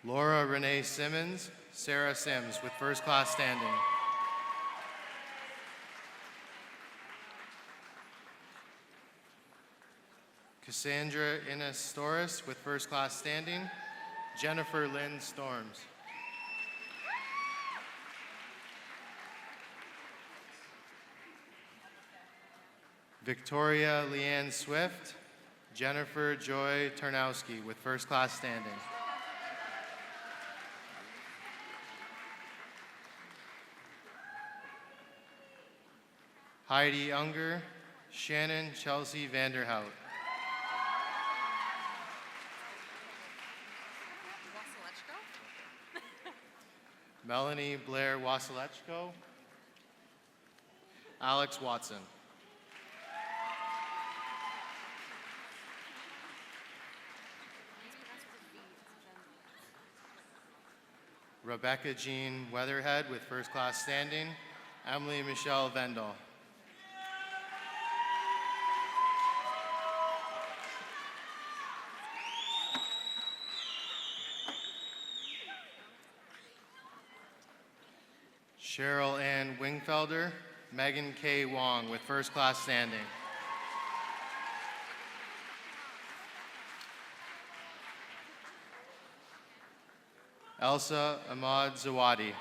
Laura Renee Simmons. Sarah Sims with first class standing. Cassandra Innes Storis with first class standing. Jennifer Lynn Storms. Victoria Leanne Swift. Jennifer Joy Tarnowski with first class standing. Heidi Unger. Shannon Chelsea Vanderhout. Melanie Blair Wasilechko. Alex Watson. Rebecca Jean Weatherhead with first class standing. Emily Michelle Vendel. Cheryl Ann Wingfelder. Megan K. Wong with first class standing. Elsa Ahmad Zawadi.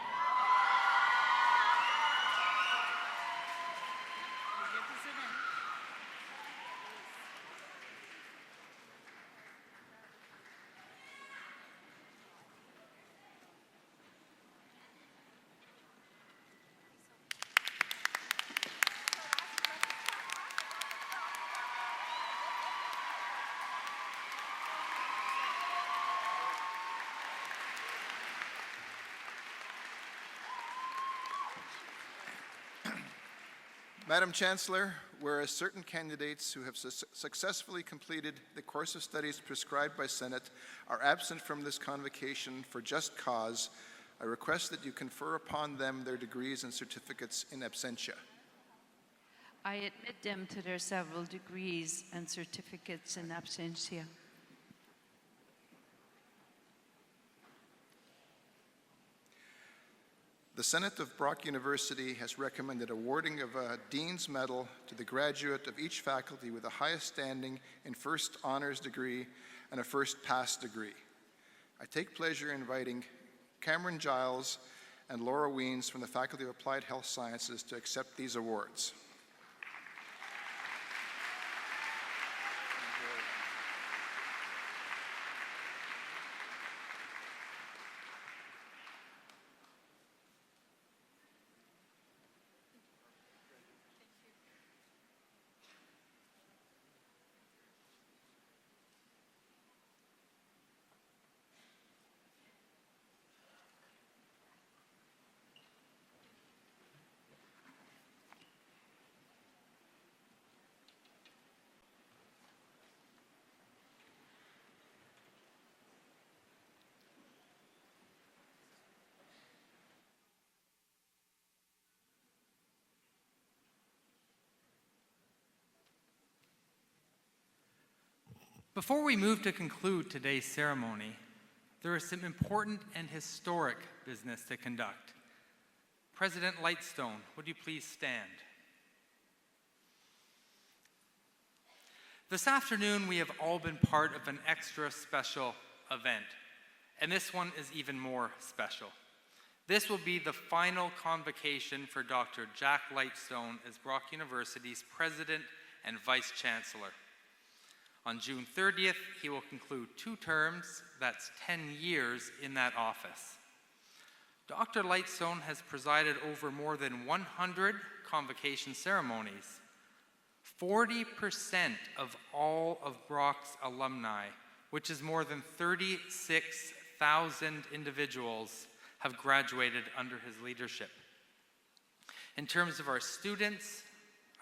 Madam Chancellor, whereas certain candidates who have successfully completed the course of studies prescribed by Senate are absent from this convocation for just cause, I request that you confer upon them their degrees and certificates in absentia. I admit them to their several degrees and certificates in absentia. The Senate of Brock University has recommended awarding of a Dean's Medal to the graduate of each faculty with the highest standing in first honors degree and a first pass degree. I take pleasure in inviting Cameron Giles and Laura Weens from the Faculty of Applied Health Sciences to accept these awards. Before we move to conclude today's ceremony, there is some important and historic business to conduct. President Lightstone, would you please stand? This afternoon, we have all been part of an extra special event, and this one is even more special. This will be the final convocation for Dr. Jack Lightstone as Brock University's President and Vice Chancellor. On June 30th, he will conclude 2 terms, that's 10 years in that office. Dr. Lightstone has presided over more than 100 convocation ceremonies. 40% of all of Brock's alumni, which is more than 36,000 individuals, have graduated under his leadership. In terms of our students,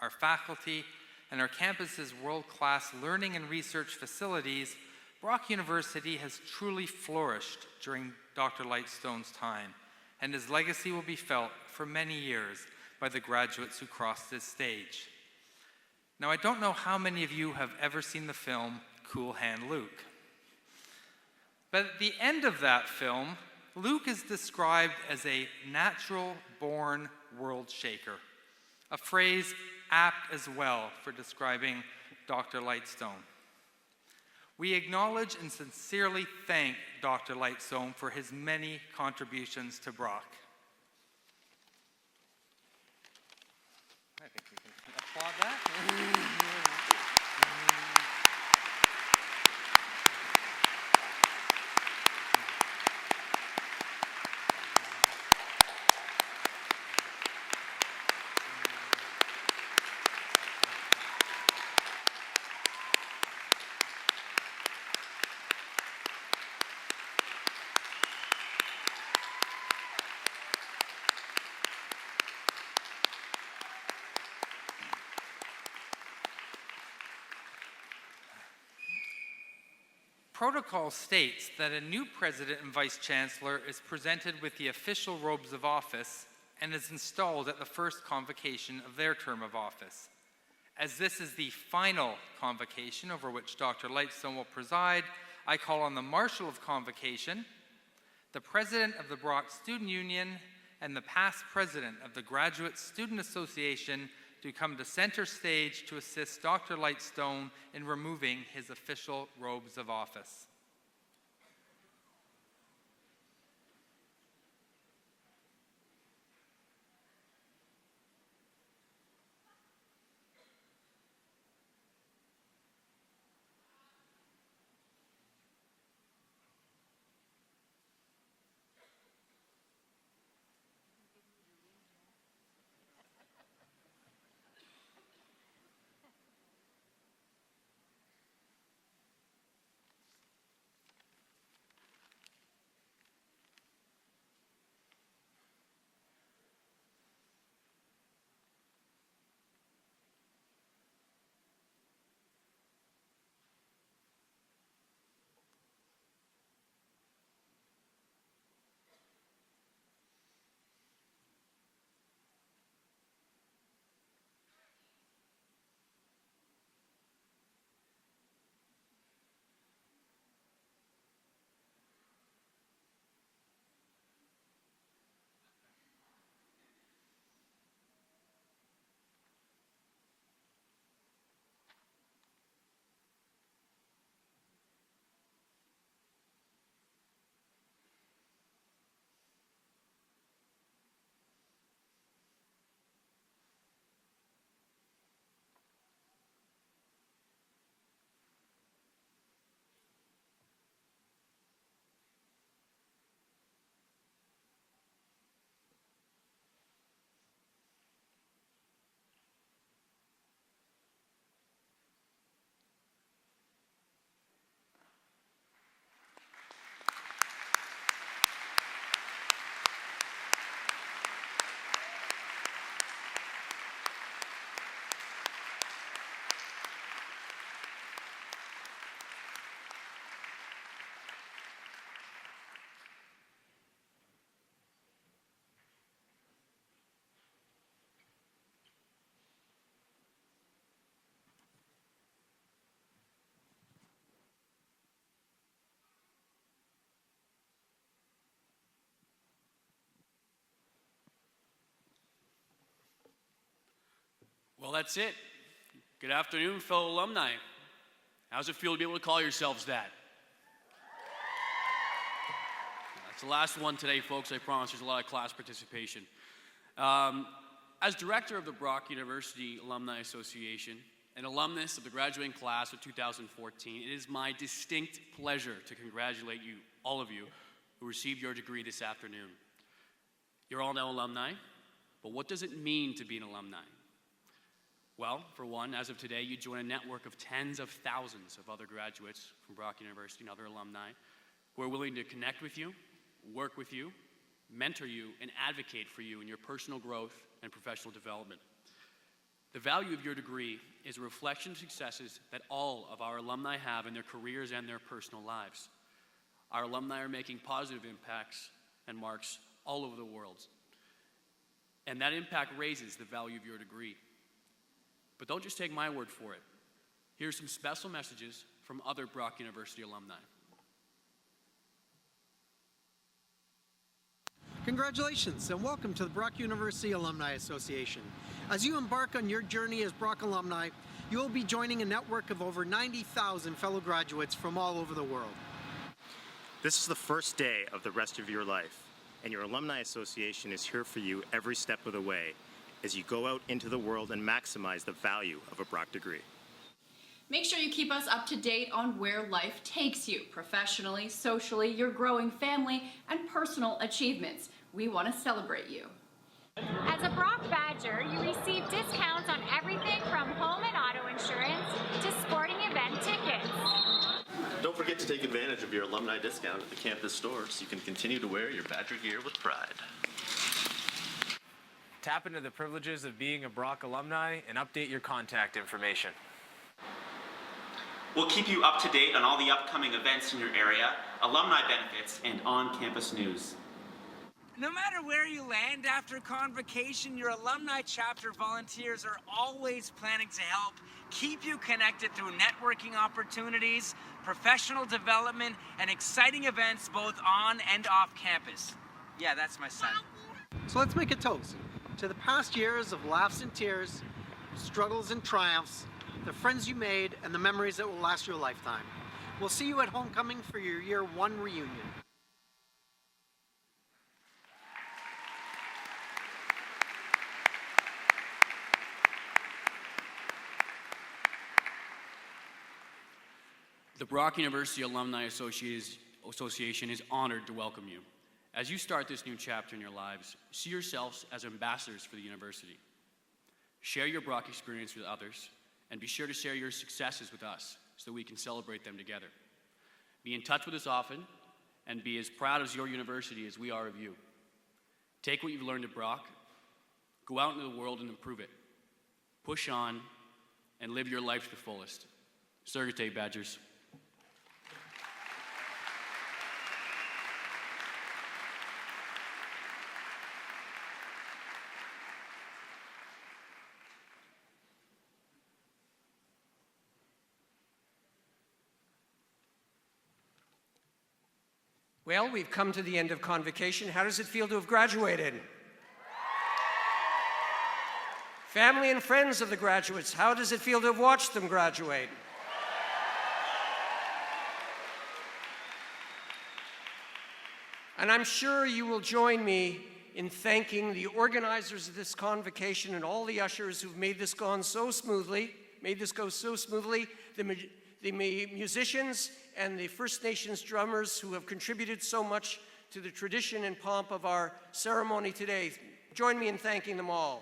our faculty, and our campus's world-class learning and research facilities, Brock University has truly flourished during Dr. Lightstone's time, and his legacy will be felt for many years by the graduates who crossed this stage. Now, I don't know how many of you have ever seen the film Cool Hand Luke. But at the end of that film, Luke is described as a natural-born world shaker, a phrase apt as well for describing Dr. Lightstone. We acknowledge and sincerely thank Dr. Lightstone for his many contributions to Brock. I think we can applaud that. Protocol states that a new president and vice chancellor is presented with the official robes of office and is installed at the first convocation of their term of office. As this is the final convocation over which Dr. Lightstone will preside, I call on the Marshal of Convocation, the President of the Brock Student Union, and the past President of the Graduate Student Association to come to center stage to assist Dr. Lightstone in removing his official robes of office. Well, that's it. Good afternoon, fellow alumni. How's it feel to be able to call yourselves that? That's the last one today, folks. I promise there's a lot of class participation. As director of the Brock University Alumni Association, an alumnus of the graduating class of 2014, it is my distinct pleasure to congratulate you, all of you, who received your degree this afternoon. You're all now alumni, but what does it mean to be an alumni? Well, for one, as of today, you join a network of tens of thousands of other graduates from Brock University and other alumni who are willing to connect with you, work with you, mentor you, and advocate for you in your personal growth and professional development. The value of your degree is a reflection of successes that all of our alumni have in their careers and their personal lives. Our alumni are making positive impacts and marks all over the world. And that impact raises the value of your degree. But don't just take my word for it. Here's some special messages from other Brock University alumni. Congratulations and welcome to the Brock University Alumni Association. As you embark on your journey as Brock alumni, you will be joining a network of over 90,000 fellow graduates from all over the world. This is the first day of the rest of your life, and your Alumni Association is here for you every step of the way as you go out into the world and maximize the value of a Brock degree. Make sure you keep us up to date on where life takes you, professionally, socially, your growing family, and personal achievements. We want to celebrate you. As a Brock Badger, you receive discounts on everything from home and auto insurance to sporting event tickets. Don't forget to take advantage of your alumni discount at the campus store so you can continue to wear your Badger gear with pride. Tap into the privileges of being a Brock alumni and update your contact information. We'll keep you up to date on all the upcoming events in your area, alumni benefits, and on-campus news. No matter where you land after Convocation, your alumni chapter volunteers are always planning to help keep you connected through networking opportunities, professional development, and exciting events both on and off campus. Yeah, that's my son. So let's make a toast to the past years of laughs and tears, struggles and triumphs, the friends you made, and the memories that will last your lifetime. We'll see you at homecoming for your Year 1 reunion. The Brock University Alumni Association is honored to welcome you. As you start this new chapter in your lives, see yourselves as ambassadors for the university. Share your Brock experience with others, and be sure to share your successes with us so that we can celebrate them together. Be in touch with us often, and be as proud of your university as we are of you. Take what you've learned at Brock, go out into the world and improve it. Push on, and live your life to the fullest. Surgite, Badgers. Well, we've come to the end of Convocation. How does it feel to have graduated? Family and friends of the graduates, how does it feel to have watched them graduate? And I'm sure you will join me in thanking the organizers of this Convocation and all the ushers who've made this go so smoothly, the musicians and the First Nations drummers who have contributed so much to the tradition and pomp of our ceremony today. Join me in thanking them all.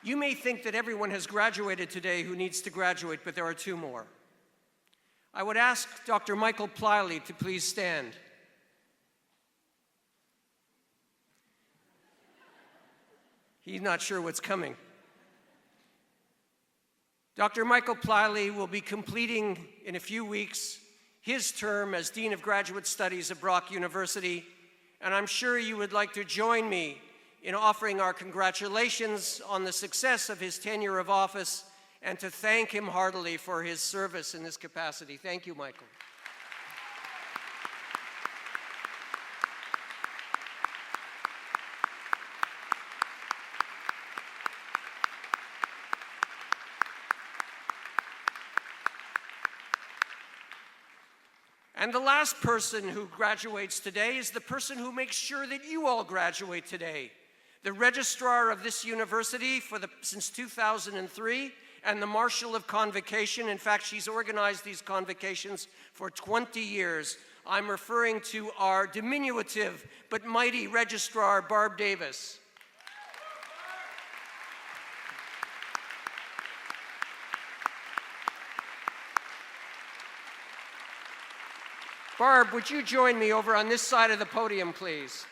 You may think that everyone has graduated today who needs to graduate, but there are two more. I would ask Dr. Michael Pliley to please stand. He's not sure what's coming. Dr. Michael Pliley will be completing in a few weeks his term as Dean of Graduate Studies at Brock University, and I'm sure you would like to join me in offering our congratulations on the success of his tenure of office and to thank him heartily for his service in this capacity. Thank you, Michael. And the last person who graduates today is the person who makes sure that you all graduate today. The registrar of this university since 2003, and the marshal of Convocation. In fact, she's organized these convocations for 20 years. I'm referring to our diminutive but mighty registrar, Barb Davis. Barb, would you join me over on this side of the podium, please?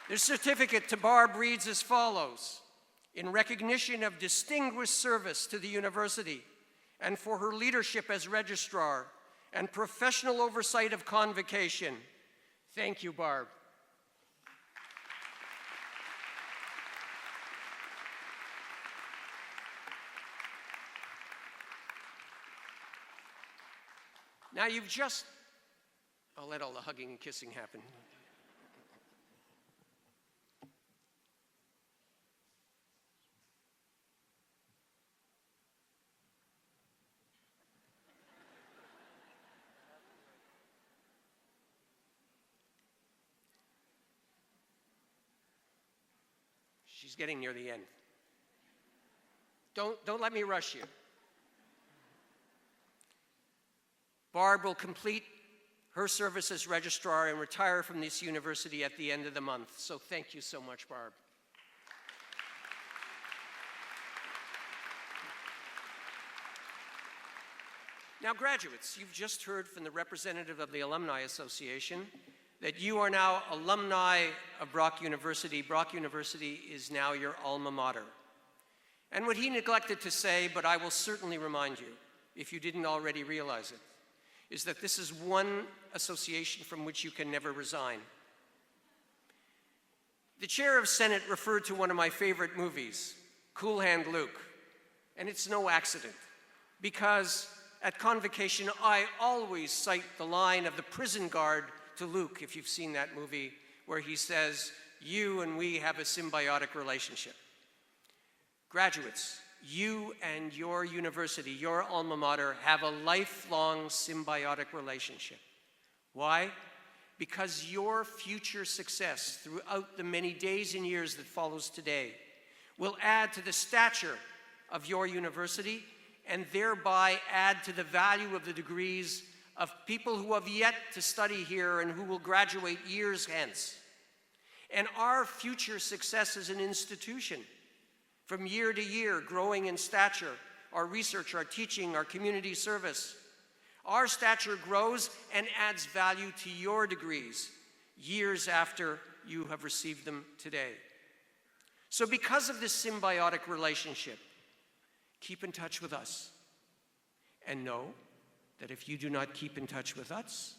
The certificate to Barb reads as follows: in recognition of distinguished service to the university and for her leadership as registrar and professional oversight of Convocation. Thank you, Barb. Now I'll let all the hugging and kissing happen. She's getting near the end. Don't let me rush you. Barb will complete her service as registrar and retire from this university at the end of the month. So thank you so much, Barb. Now, graduates, you've just heard from the representative of the Alumni Association that you are now alumni of Brock University. Brock University is now your alma mater. And what he neglected to say, but I will certainly remind you, if you didn't already realize it, is that this is one association from which you can never resign. The chair of Senate referred to one of my favorite movies, Cool Hand Luke, and it's no accident, because at Convocation, I always cite the line of the prison guard to Luke, if you've seen that movie, where he says, "You and we have a symbiotic relationship." Graduates, you and your university, your alma mater, have a lifelong symbiotic relationship. Why? Because your future success throughout the many days and years that follows today will add to the stature of your university and thereby add to the value of the degrees of people who have yet to study here and who will graduate years hence. And our future success as an institution, from year to year, growing in stature, our research, our teaching, our community service, our stature grows and adds value to your degrees years after you have received them today. So because of this symbiotic relationship, keep in touch with us. And know that if you do not keep in touch with us,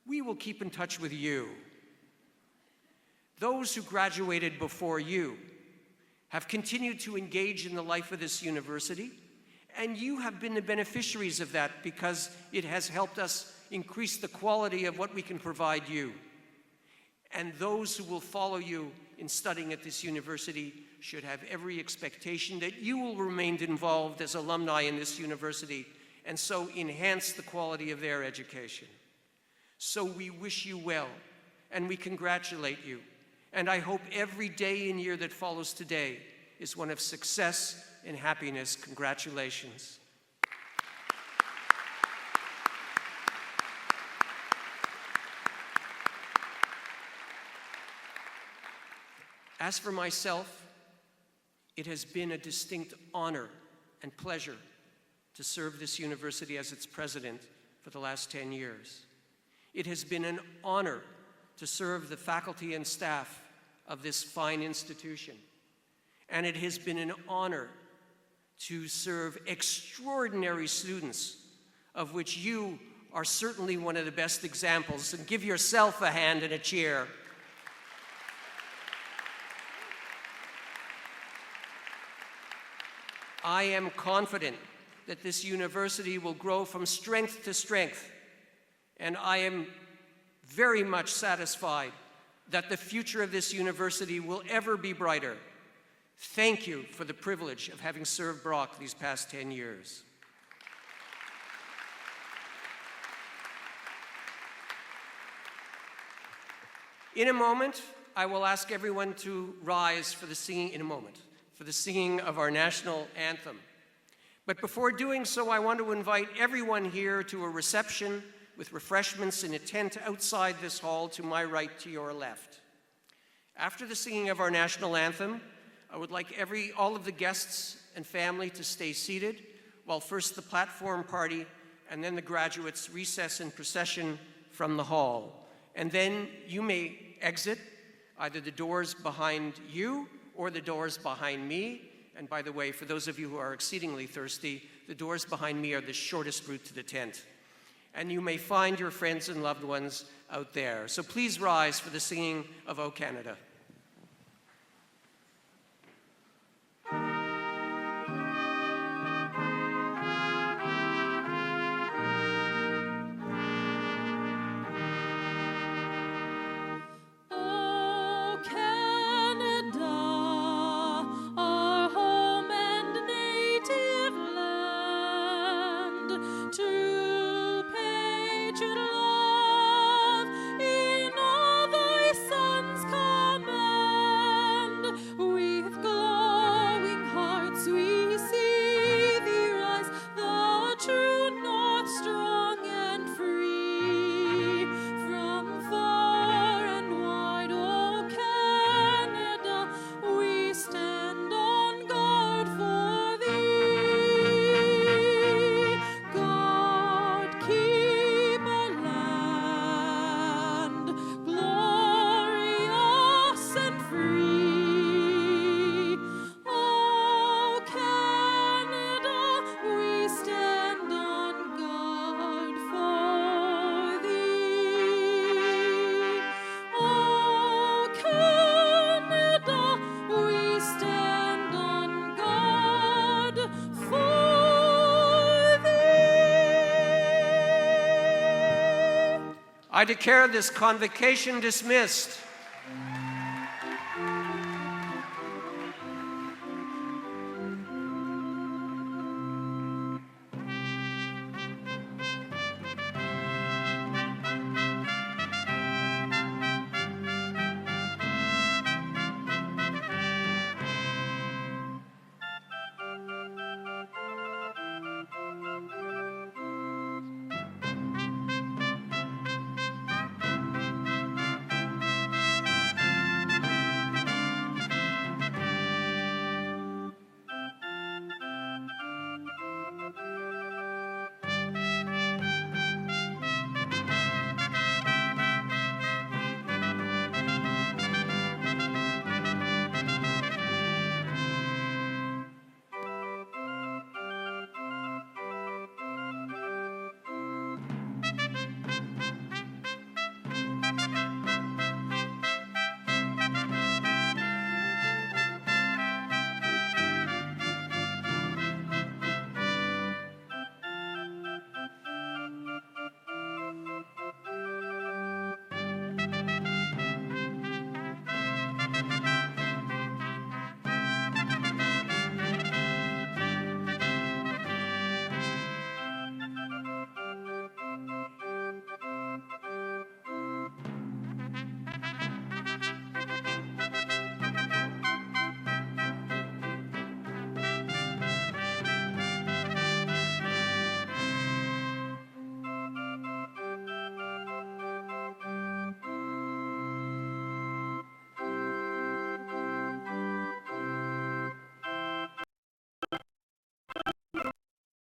we will keep in touch with you. Those who graduated before you have continued to engage in the life of this university, and you have been the beneficiaries of that because it has helped us increase the quality of what we can provide you. And those who will follow you in studying at this university should have every expectation that you will remain involved as alumni in this university and so enhance the quality of their education. So we wish you well, and we congratulate you. And I hope every day and year that follows today is one of success and happiness. Congratulations. As for myself, it has been a distinct honor and pleasure to serve this university as its president for the last 10 years. It has been an honor to serve the faculty and staff of this fine institution. And it has been an honor to serve extraordinary students, of which you are certainly one of the best examples, and give yourself a hand and a cheer. I am confident that this university will grow from strength to strength, and I am very much satisfied that the future of this university will ever be brighter. Thank you for the privilege of having served Brock these past 10 years. In a moment, I will ask everyone to rise for the singing of our national anthem. But before doing so, I want to invite everyone here to a reception with refreshments in a tent outside this hall to my right, to your left. After the singing of our national anthem, I would like all of the guests and family to stay seated while first the platform party and then the graduates recess in procession from the hall. And then you may exit either the doors behind you or the doors behind me. And by the way, for those of you who are exceedingly thirsty, the doors behind me are the shortest route to the tent. And you may find your friends and loved ones out there. So please rise for the singing of O Canada. I declare this convocation dismissed.